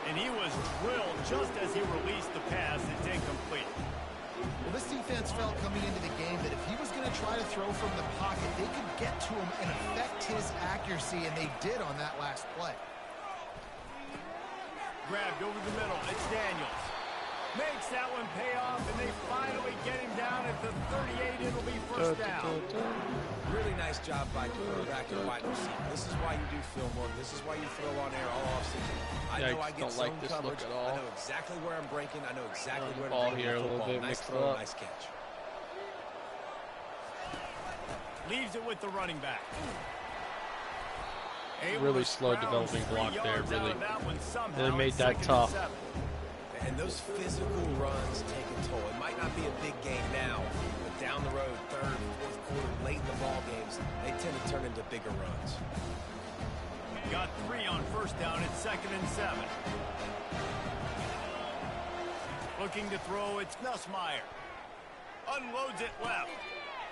And he was drilled just as he released the pass. It's incomplete. Well, this defense felt coming into the game that if he was going to try to throw from the pocket, they could get to him and affect his accuracy, and they did on that last play. Grabbed over the middle. It's Daniels. Makes that one pay off, and they finally get him down at the 38. It'll be first down. Really nice job by quarterback and wide receiver. This is why you do film work. This is why you throw on air all offseason. I know I get zone coverage. I know exactly where I'm breaking. I know exactly where to ball bring here the a little football. bit Nice mixed throw, up. nice catch. Leaves it with the running back. Really slow developing block there, really made that tough. And those physical runs take a toll. It might not be a big game now, but down the road, third, fourth quarter, late in the ball games, they tend to turn into bigger runs. Got 3 on first down. It's 2nd and 7. Looking to throw. It's Nussmeier. Unloads it left.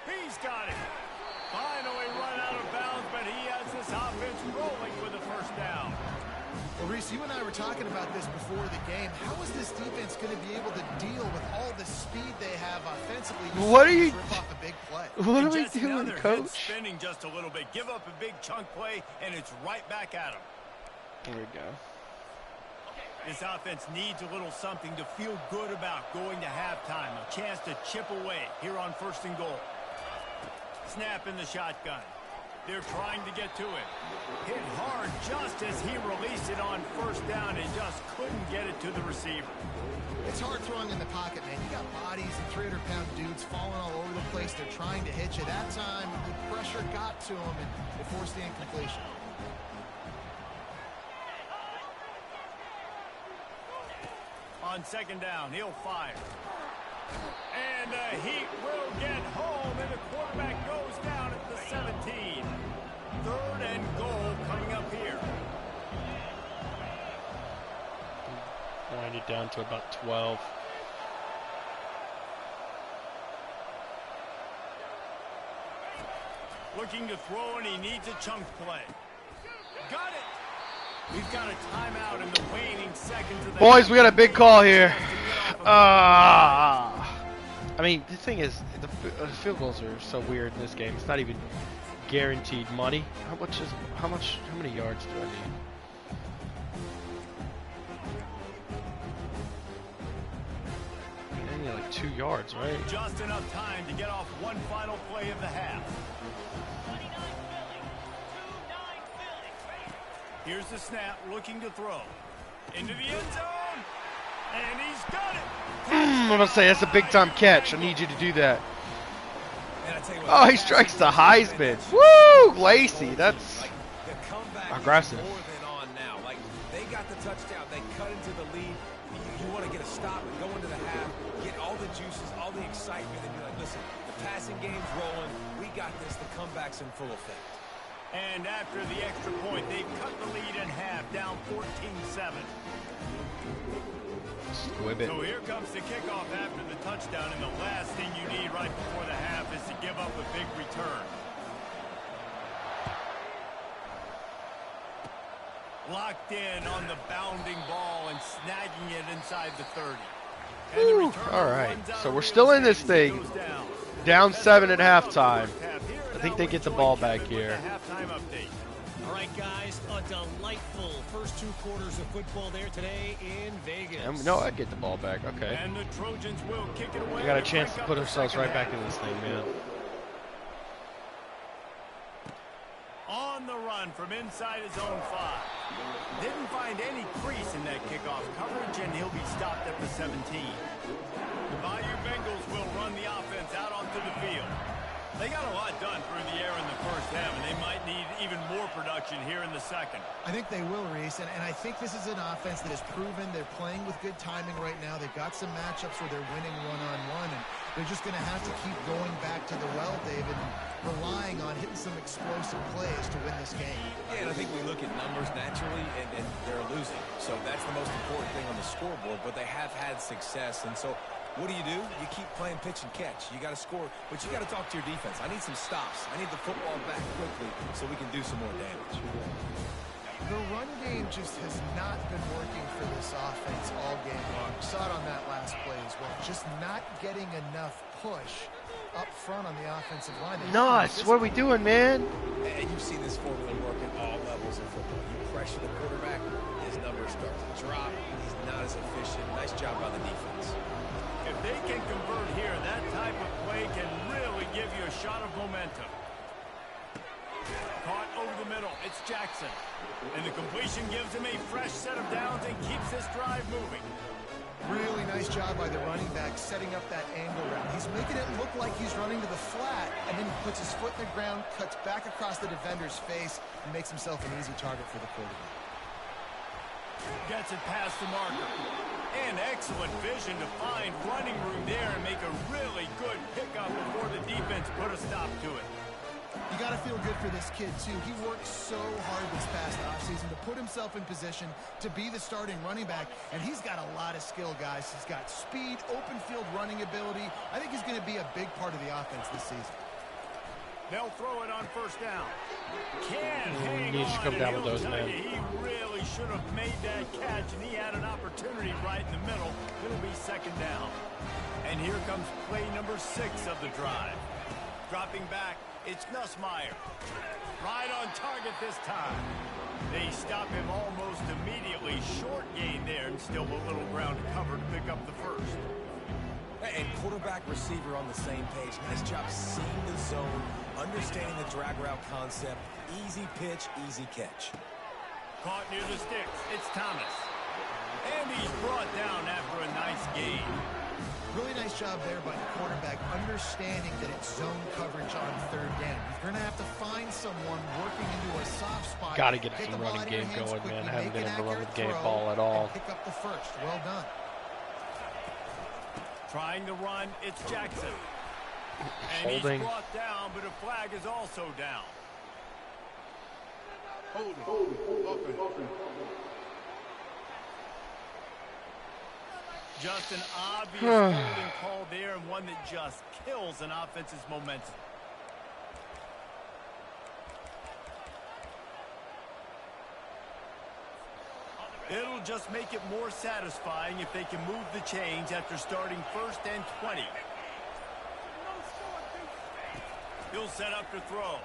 He's got it. Finally run out of bounds, but he has this offense rolling with a first down. Well, Reese, you and I were talking about this before the game. How is this defense going to be able to deal with all the speed they have offensively? What are you? Off a big play. What are we doing, Coach? Spinning just a little bit. Give up a big chunk play, and it's right back at him. There we go. This offense needs a little something to feel good about going to halftime. A chance to chip away here on 1st and goal. Snap in the shotgun. They're trying to get to it. Hit hard just as he released it on first down and just couldn't get it to the receiver. It's hard throwing in the pocket, man. You got bodies and 300-pound dudes falling all over the place. They're trying to hit you. That time, the pressure got to him, and it forced the incompletion. On 2nd down, he'll fire. And he will get home, and the quarterback goes down at the 17. 3rd and goal coming up here. Wind it down to about 12. Looking to throw, and he needs a chunk play. Got it. We've got a timeout in the waning seconds of the Boys, we got a big call here. I mean, the thing is, the field goals are so weird in this game. It's not even guaranteed money. How many yards do I need? I need like 2 yards, right? Just enough time to get off one final play of the half. Here's the snap, looking to throw. Into the end zone, and he's got it. I'm going to say that's a big-time catch. I need you to do that. Oh, he strikes the Heisman. Woo! Lacey, that's aggressive. More than on now. Like, they got the touchdown. They cut into the lead. You want to get a stop and go into the half, get all the juices, all the excitement, and you're like, listen, the passing game's rolling. We got this. The comeback's in full effect. And after the extra point, they've cut the lead in half, down 14-7. So here comes the kickoff after the touchdown, and the last thing you need right before the half is to give up a big return. Locked in on the bounding ball and snagging it inside the 30. Woo, all right, so we're still in this thing. Down 7 at halftime. I think they get the ball back here. All right, guys, a delightful first 2 quarters of football there today in Vegas. No, I get the ball back. Okay. And the Trojans will kick it away. We got a chance to put ourselves right back in this thing, man. On the run from inside his own 5. Didn't find any crease in that kickoff coverage, and he'll be stopped at the 17. The Bayou Bengals will run the offense out onto the field. They got a lot done through the air in the first half, and they might need even more production here in the second. I think they will, Reese, and I think this is an offense that has proven they're playing with good timing right now. They've got some matchups where they're winning one-on-one, and they're just going to have to keep going back to the well, David, and relying on hitting some explosive plays to win this game. Yeah, and I think we look at numbers naturally, and they're losing. So that's the most important thing on the scoreboard, but they have had success, and so what do? You keep playing pitch and catch. You got to score, but you got to talk to your defense. I need some stops. I need the football back quickly so we can do some more damage. The run game just has not been working for this offense all game long. We saw it on that last play as well. Just not getting enough push up front on the offensive line. Nice. What are we doing, man? And you've seen this formula work at all levels of football. You pressure the quarterback, his numbers start to drop. He's not as efficient. Nice job by the defense. If they can convert here, that type of play can really give you a shot of momentum. Caught over the middle. It's Jackson. And the completion gives him a fresh set of downs and keeps this drive moving. Really nice job by the running back setting up that angle route. He's making it look like he's running to the flat, and then he puts his foot in the ground, cuts back across the defender's face, and makes himself an easy target for the quarterback. Gets it past the marker. And excellent vision to find running room there and make a really good pickup before the defense put a stop to it. You got to feel good for this kid, too. He worked so hard this past offseason to put himself in position to be the starting running back, and he's got a lot of skill, guys. He's got speed, open field running ability. I think he's going to be a big part of the offense this season. They'll throw it on first down. Can't hang needs to come down with those, man. He really should have made that catch, and he had an opportunity right in the middle. It'll be second down. And here comes play number 6 of the drive. Dropping back, it's Nussmeier. Right on target this time. They stop him almost immediately. Short gain there, and still a little ground to cover to pick up the first. And quarterback receiver on the same page. Nice job seeing the zone, understanding the drag route concept. Easy pitch, easy catch. Caught near the sticks. It's Thomas. And he's brought down after a nice gain. Really nice job there by the quarterback, understanding that it's zone coverage on third down. You're going to have to find someone working into a soft spot. Got to get some running game going, man. I haven't been able to run the game ball at all. Pick up the first. Well done. Trying to run, it's Jackson. And Holding. He's brought down, but a flag is also down. Holding. Just an obvious holding call there, and one that just kills an offense's momentum. It'll just make it more satisfying if they can move the chains after starting first and 20. He'll set up to throw.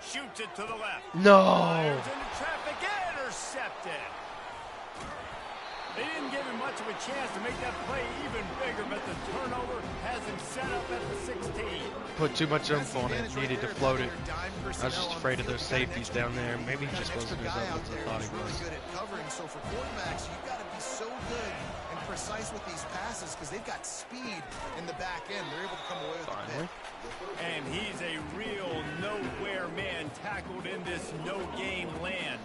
Shoots it to the left. No. Fires into traffic, intercepted. They didn't give him much of a chance to make that play even bigger, but the turnover has him set up at the 16. Put too much oomph on it. Needed to float it. I was just afraid of those safeties down there. Maybe he just wasn't as up as I thought he was. Really good at covering. So for quarterbacks, you've got to be so good and precise with these passes because they've got speed in the back end. They're able to come away with the pick. And he's a real nowhere man tackled in this no-game land.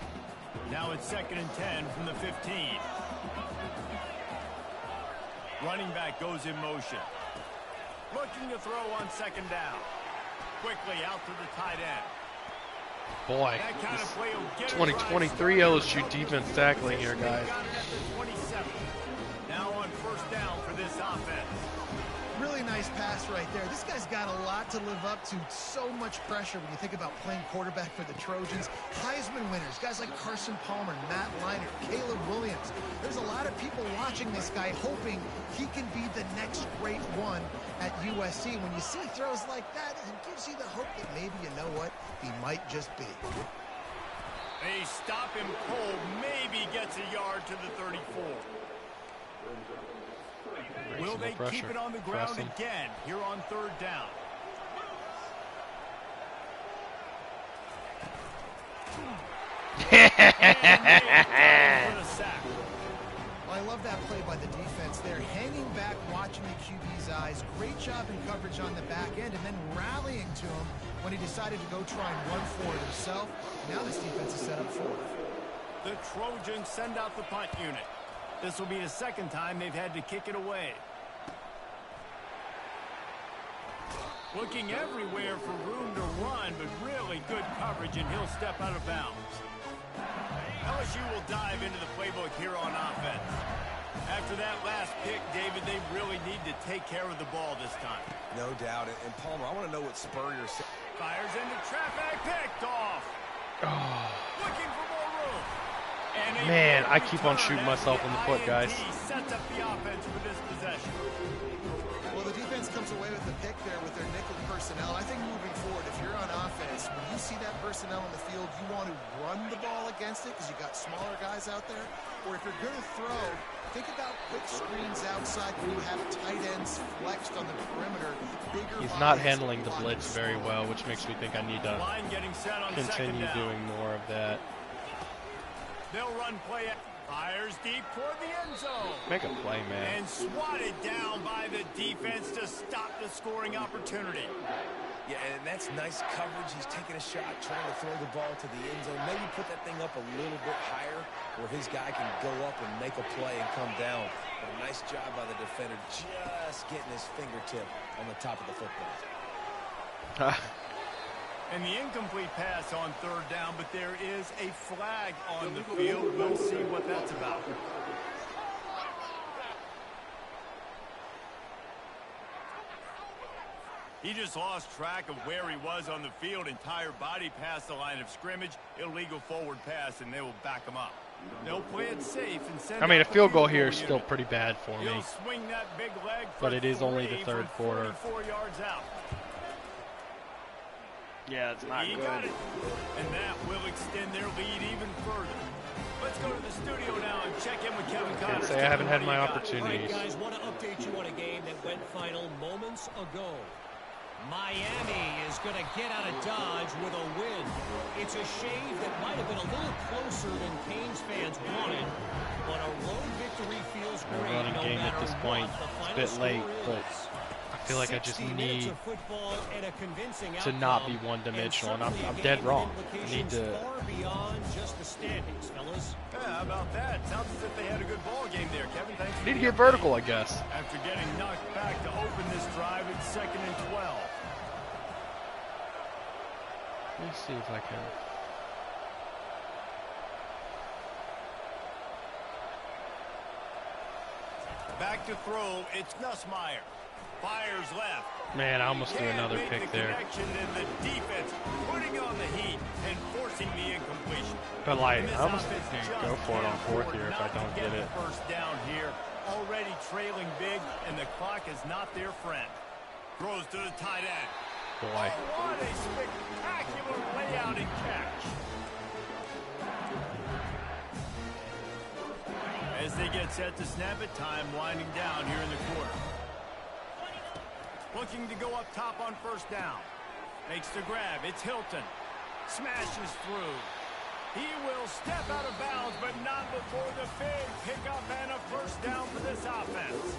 Now it's 2nd and 10 from the 15. Running back goes in motion. Looking to throw on second down. Quickly out to the tight end. Boy, That kind of play will get 2023 LSU defense tackling here, guys. Now on first down for this offense. Really nice pass right there. This guy's got a lot to live up to. So much pressure when you think about playing quarterback for the Trojans. Heisman winners, guys like Carson Palmer, Matt Leinart, Caleb Williams. There's a lot of people watching this guy hoping he can be the next great one at USC. When you see throws like that, it gives you the hope that maybe, you know what, he might just be. They stop him cold, maybe gets a yard to the 34. Will they keep it on the ground again here on third down? Well, I love that play by the defense there. Hanging back, watching the QB's eyes. Great job in coverage on the back end, and then rallying to him when he decided to go try and run for it himself. Now this defense is set up for it. The Trojans send out the punt unit. This will be the second time they've had to kick it away. Looking everywhere for room to run, but really good coverage, and he'll step out of bounds. LSU will dive into the playbook here on offense. After that last pick, David, they really need to take care of the ball this time. No doubt. And Palmer, I want to know what Spurrier said. Fires into traffic, picked off. Looking for more room. Man, I keep on shooting myself in the foot, guys. Sets up the offense for this possession. Well, the defense comes away with the pick there with their nickel personnel. I think moving forward, if you're on offense, when you see that personnel in the field, you want to run the ball against it because you got smaller guys out there. Or if you're going to throw, think about quick screens outside when you have tight ends flexed on the perimeter. He's not handling the blitz very well, which makes me think I need to continue doing more of that. They'll run play. Fires deep toward the end zone. Make a play, man. And swatted down by the defense to stop the scoring opportunity. Yeah, and that's nice coverage. He's taking a shot, trying to throw the ball to the end zone. Maybe put that thing up a little bit higher where his guy can go up and make a play and come down. But a nice job by the defender just getting his fingertip on the top of the football. And the incomplete pass on third down, but there is a flag on the field. We'll see what that's about. He just lost track of where he was on the field. Entire body past the line of scrimmage. Illegal forward pass, and they will back him up. They'll play it safe and send. I mean, a field goal here is still pretty bad for me. He'll swing that big leg, but it is only the third quarter. 4 yards out. Yeah, it's not good. Got it. And that will extend their lead even further. Let's go to the studio now and check in with Kevin Connors. Can't say I haven't had my opportunities. All right, guys, want to update you on a game that went final moments ago. Miami is going to get out of Dodge with a win. It's a shave that might have been a little closer than Canes fans wanted, but a road victory feels great. Running game at this point, it's a bit late, but I feel like I just need to not be one-dimensional, and I'm dead wrong. I need to. Yeah, how about that? Sounds as if they had a good ball game there, Kevin. Thanks. Need to get vertical, I guess. After getting knocked back to open this drive, it's 2nd and 12. Let me see if I can. Back to throw, it's Nussmeier. Fires left. Man, I almost threw another pick there. And the defense putting on the heat and forcing the incompletion. But like, I almost go for it on fourth here if I don't get it. First down here, already trailing big, and the clock is not their friend. Throws to the tight end. Boy. Oh, what a spectacular layout and catch. As they get set to snap it, time winding down here in the quarter. Looking to go up top on first down. Makes the grab. It's Hilton. Smashes through. He will step out of bounds, but not before the big pickup and a first down for this offense.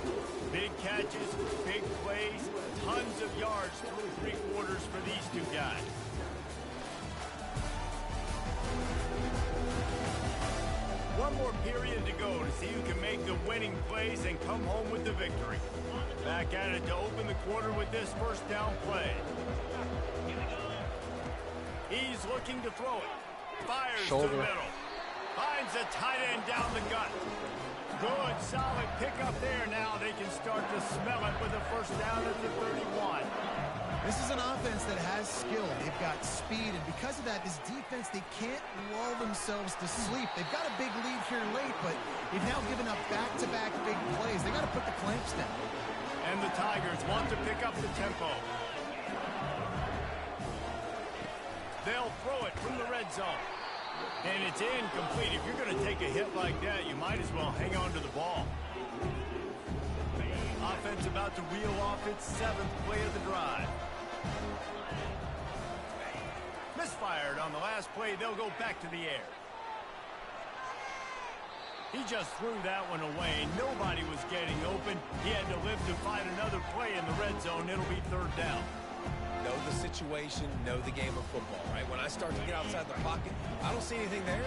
Big catches, big plays, tons of yards through three quarters for these two guys. One more period to go to see who can make the winning plays and come home with the victory. Back at it to open the quarter with this first down play. He's looking to throw it. Fires to the middle. Finds a tight end down the gut. Good, solid pickup there. Now they can start to smell it with a first down at the 31. This is an offense that has skill. They've got speed, and because of that, this defense, they can't lull themselves to sleep. They've got a big lead here late, but they've now given up back-to-back big plays. They got to put the clamps down. And the Tigers want to pick up the tempo. They'll throw it from the red zone. And it's incomplete. If you're going to take a hit like that, you might as well hang on to the ball. Offense about to reel off its 7th play of the drive. Misfired on the last play. They'll go back to the air. He just threw that one away. Nobody was getting open. He had to live to find another play in the red zone. It'll be 3rd down. Know the situation, know the game of football, right? When I start to get outside the pocket, I don't see anything there.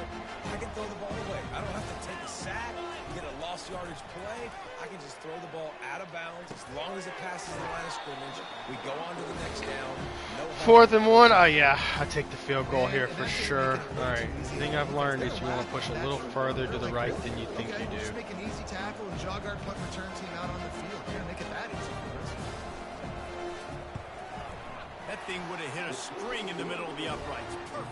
I can throw the ball away. I don't have to take a sack, get a lost yardage play. I can just throw the ball out of bounds. As long as it passes the line of scrimmage, we go on to the next down. No 4th and 1. Oh, yeah. I take the field goal here for sure. All right. The thing I've learned is you want to push a little further to the right than you think you do. Just make an easy tackle and jog our punt return team out on the field. You're going to make it that easy for us. That thing would have hit a string in the middle of the uprights. Perfect.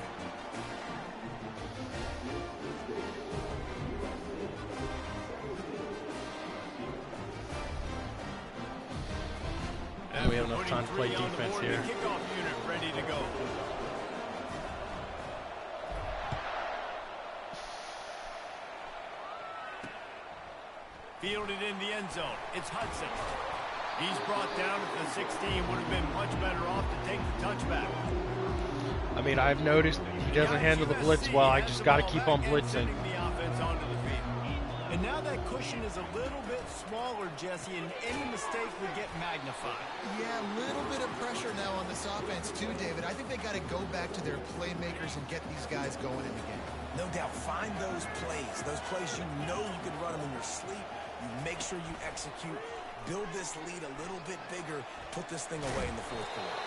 And we have enough time to play defense here. Kickoff unit ready to go. Fielded in the end zone. It's Hudson. He's brought down at the 16. Would have been much better off to take the touchback. I mean, I've noticed he doesn't handle the blitz well. I just got to keep on blitzing. And now that cushion is a little bit smaller, Jesse, and any mistake would get magnified. Yeah, a little bit of pressure now on this offense too, David. I think they got to go back to their playmakers and get these guys going in the game. No doubt. Find those plays you know you can run them in your sleep. You make sure you execute. Build this lead a little bit bigger. Put this thing away in the 4th quarter.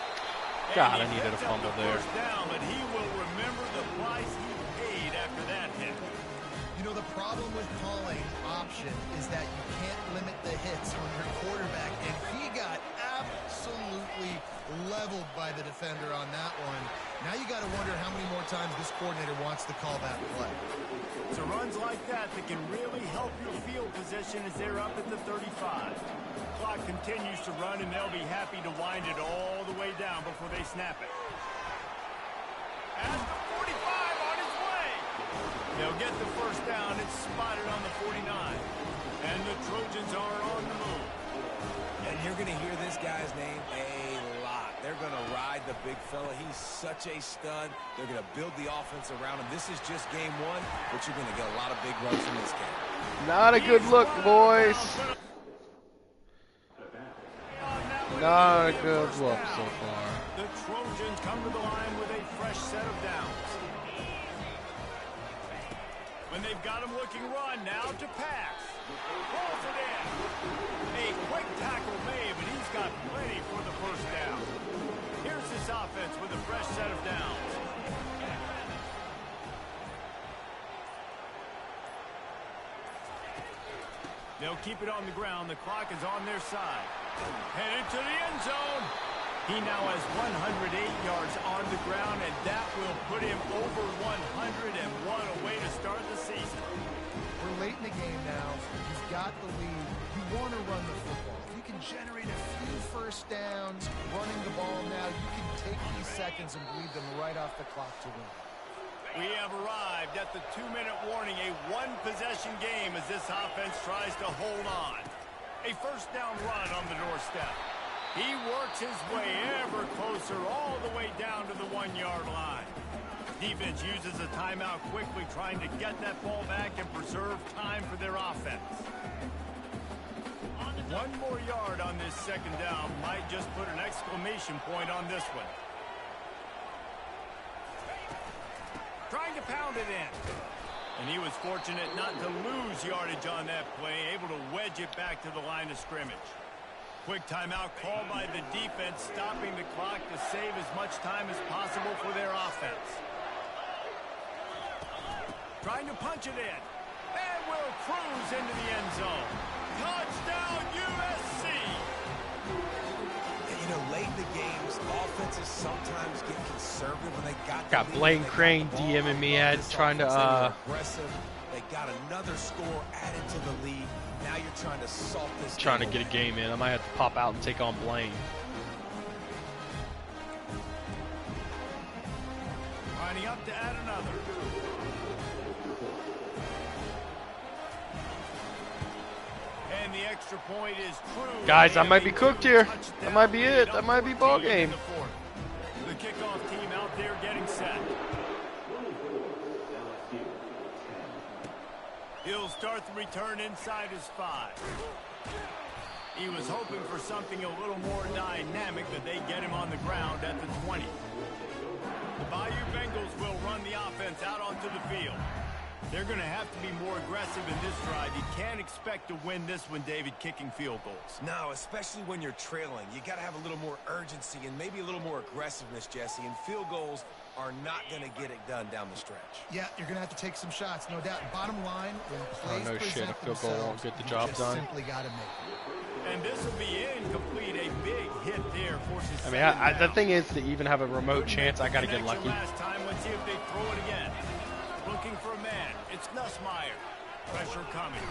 God, I needed a fumble there. Down, but he will remember the price he paid after that hit. You know, the problem with calling option is that you can't limit the hits on your quarterback, and he got absolutely leveled by the defender on that one. Now you got to wonder how many more times this coordinator wants to call that play. So runs like that can really help your field position as they're up at the 35. Clock continues to run, and they'll be happy to wind it all the way down before they snap it. At the 45 on his way. They'll get the first down. It's spotted on the 49. And the Trojans are on the move. And you're going to hear this guy's name a lot. They're going to ride the big fella. He's such a stud. They're going to build the offense around him. This is just game 1, but you're going to get a lot of big runs from this game. Not a good look, boys. Not a good look so far. The Trojans come to the line with a fresh set of downs. When they've got him looking run, now to pass. Rolls it in. A quick tackle made, but he's got plenty for the first down. Here's this offense with a fresh set of downs. They'll keep it on the ground. The clock is on their side. Headed to the end zone. He now has 108 yards on the ground, and that will put him over 100 and what a way to start the season. We're late in the game now. You've got the lead. You want to run the football. If you can generate a few first downs running the ball now, you can take these seconds and bleed them right off the clock to win. We have arrived at the 2-minute warning, a one-possession game as this offense tries to hold on. A first down run on the doorstep. He works his way ever closer all the way down to the 1-yard line. Defense uses a timeout quickly, trying to get that ball back and preserve time for their offense. 1 more yard on this second down might just put an exclamation point on this one. Trying to pound it in. And he was fortunate not to lose yardage on that play, able to wedge it back to the line of scrimmage. Quick timeout called by the defense, stopping the clock to save as much time as possible for their offense. Trying to punch it in. And will cruise into the end zone. Touchdown, USC! And, you know, late in the games, offenses sometimes get conservative when they got Blaine Crane DMing me at trying to aggressive. They got another score added to the lead. Now you're trying to salt this. Trying to get a game in. I might have to pop out and take on Blaine. Lining up to add another. And the extra point is true. Guys, I might be cooked here. That might be it. That might be ball game. The kickoff team out there getting set. He'll start the return inside his 5. He was hoping for something a little more dynamic, but they get him on the ground at the 20. The Bayou Bengals will run the offense out onto the field. They're going to have to be more aggressive in this drive. You can't expect to win this one, David, kicking field goals. No, especially when you're trailing. You got to have a little more urgency and maybe a little more aggressiveness, Jesse. And field goals are not going to get it done down the stretch. Yeah, you're going to have to take some shots, no doubt. Bottom line, when plays no shit, a field goal won't get the you job just done. Simply got to make it. And this will be incomplete. A big hit there forces. I mean, the thing is, to even have a remote chance, I got to get lucky. Last time, let's see if they throw it again. Looking for a man. It's Nussmeier. Pressure coming.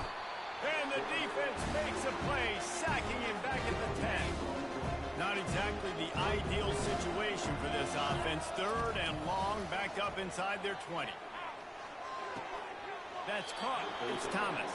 And the defense makes a play, sacking him back at the 10. Not exactly the ideal situation for this offense. 3rd and long, back up inside their 20. That's caught. It's Thomas.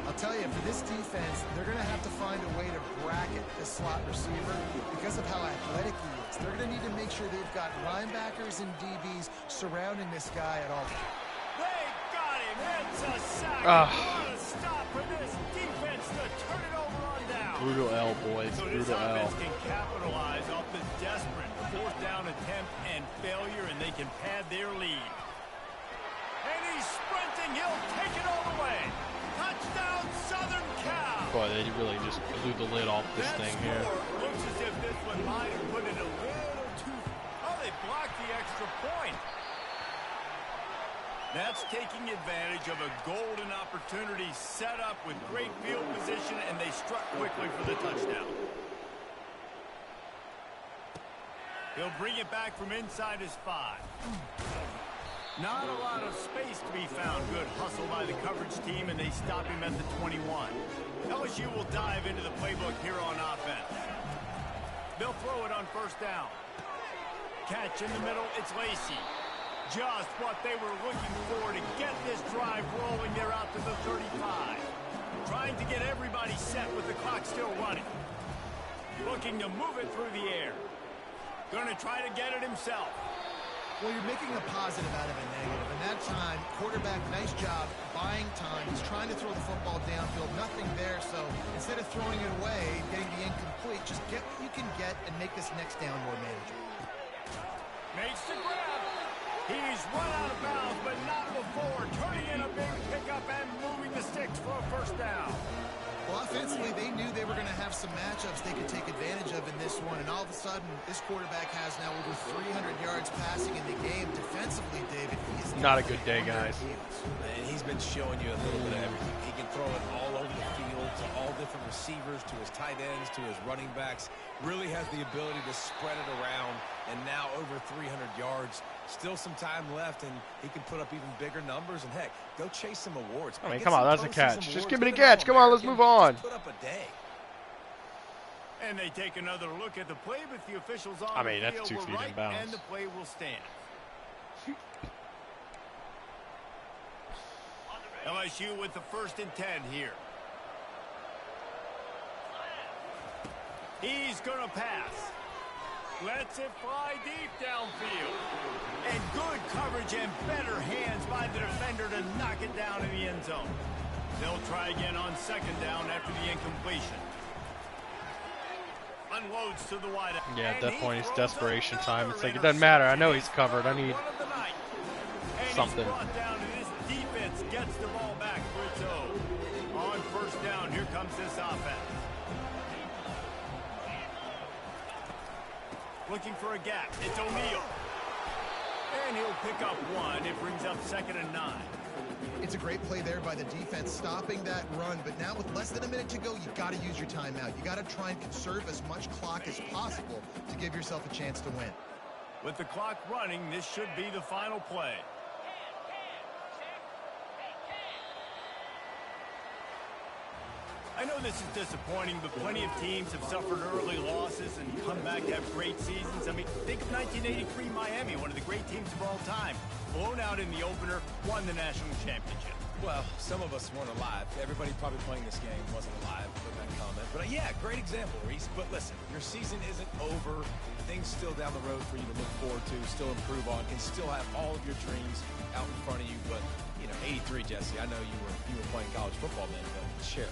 I'll tell you, for this defense, they're going to have to find a way to bracket this slot receiver because of how athletic he is. They're going to need to make sure they've got linebackers and DBs surrounding this guy at all times. They got him. It's a sack. What a stop for this defense to turn it over on down. Brutal L, boys. So Brutal this L. offense can capitalize off the desperate 4th down attempt and failure, and they can pad their lead. And he's sprinting. He'll take it all the way. Touchdown, Southern Cal. Boy, they really just blew the lid off this thing here. Looks as if this one might have put it a little too. Oh, they blocked the extra point. That's taking advantage of a golden opportunity set up with great field position, and they struck quickly for the touchdown. He'll bring it back from inside his 5. Not a lot of space to be found. Good hustle by the coverage team, and they stop him at the 21. LSU will dive into the playbook here on offense. They'll throw it on 1st down. Catch in the middle, it's Lacey. Just what they were looking for to get this drive rolling. They're out to the 35. Trying to get everybody set with the clock still running. Looking to move it through the air. Going to try to get it himself. Well, you're making a positive out of a negative. And that time, quarterback, nice job, buying time. He's trying to throw the football downfield. Nothing there, so instead of throwing it away, getting the incomplete, just get what you can get and make this next down more manageable. Makes the grab. He's run out of bounds, but not before. Turning in a big pickup and moving the sticks for a 1st down. Well, offensively, they knew they were going to have some matchups they could take advantage of in this one, and all of a sudden, this quarterback has now over 300 yards passing in the game. Defensively, David, he is not a good day, guys. And he's been showing you a little bit of everything. He can throw it all over the field to all different receivers, to his tight ends, to his running backs. Really has the ability to spread it around, and now over 300 yards. Still some time left, and he can put up even bigger numbers. And, heck, go chase some awards. I mean, come on, that's a catch. Just give me the catch. Come on, let's move on. Put up a day. And they take another look at the play, but the officials on I mean, the that's field 2 were feet in bounds. and the play will stand. LSU with the 1st and 10 here. He's going to pass. Lets it fly deep downfield. And good coverage and better hands by the defender to knock it down in the end zone. They'll try again on 2nd down after the incompletion. Unloads to the wideout. Yeah, at that point, it's desperation time. It's like, it doesn't matter. I know he's covered. I need something. gets the ball back for its own. On first down, here comes this offense. Looking for a gap. It's O'Neal. And he'll pick up one. It brings up 2nd and 9. It's a great play there by the defense, stopping that run. But now with less than a minute to go, you got to use your timeout. You got to try and conserve as much clock as possible to give yourself a chance to win. With the clock running, this should be the final play. I know this is disappointing, but plenty of teams have suffered early losses and come back to have great seasons. I mean, think of 1983 Miami, one of the great teams of all time. Blown out in the opener, won the national championship. Well, some of us weren't alive. Everybody probably playing this game wasn't alive with that comment. But yeah, great example, Reese. But listen, your season isn't over. Things still down the road for you to look forward to, still improve on, can still have all of your dreams out in front of you. But, you know, 83, Jesse, I know you were playing college football then, but share.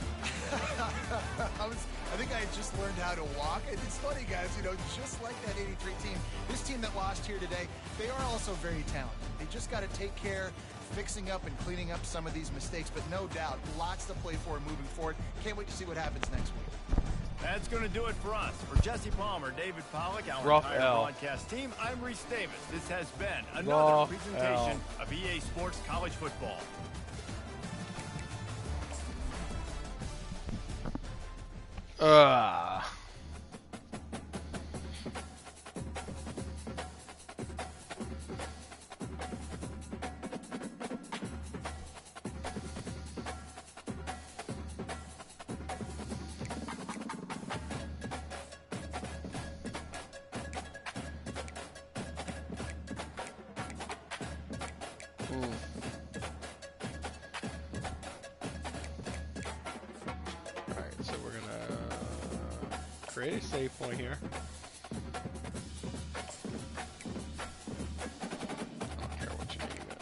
I think I just learned how to walk. It's funny, guys, you know, just like that 83 team, this team that lost here today, they are also very talented. They just got to take care, fixing up and cleaning up some of these mistakes, but no doubt, lots to play for moving forward. Can't wait to see what happens next week. That's going to do it for us. For Jesse Palmer, David Pollack, our entire broadcast team, I'm Reese Davis. This has been another presentation of EA Sports College Football. Alright, so we're gonna create a save point here. I don't care what you name it.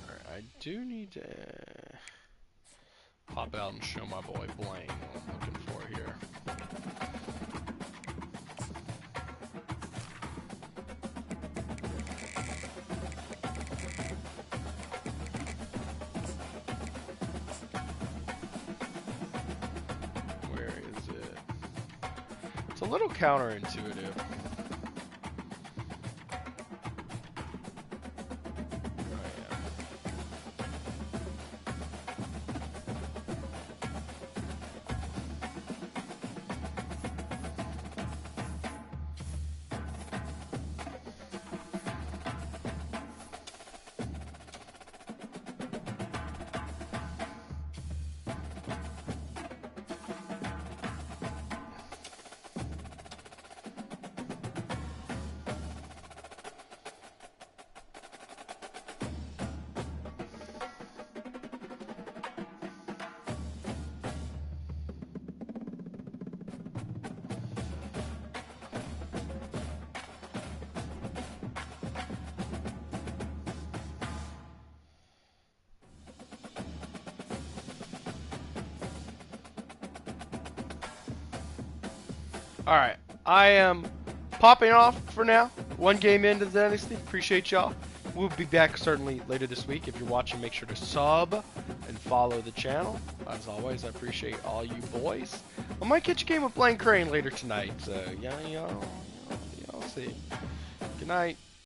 Alright, I do need to pop out and show my boy Blaine what I'm looking for here. Where is it? It's a little counterintuitive. Alright, I am popping off for now. One game into the Dynasty. Appreciate y'all. We'll be back certainly later this week. If you're watching, make sure to sub and follow the channel. As always, I appreciate all you boys. I might catch a game with Blaine Crane later tonight. So, yeah, y'all see. Good night.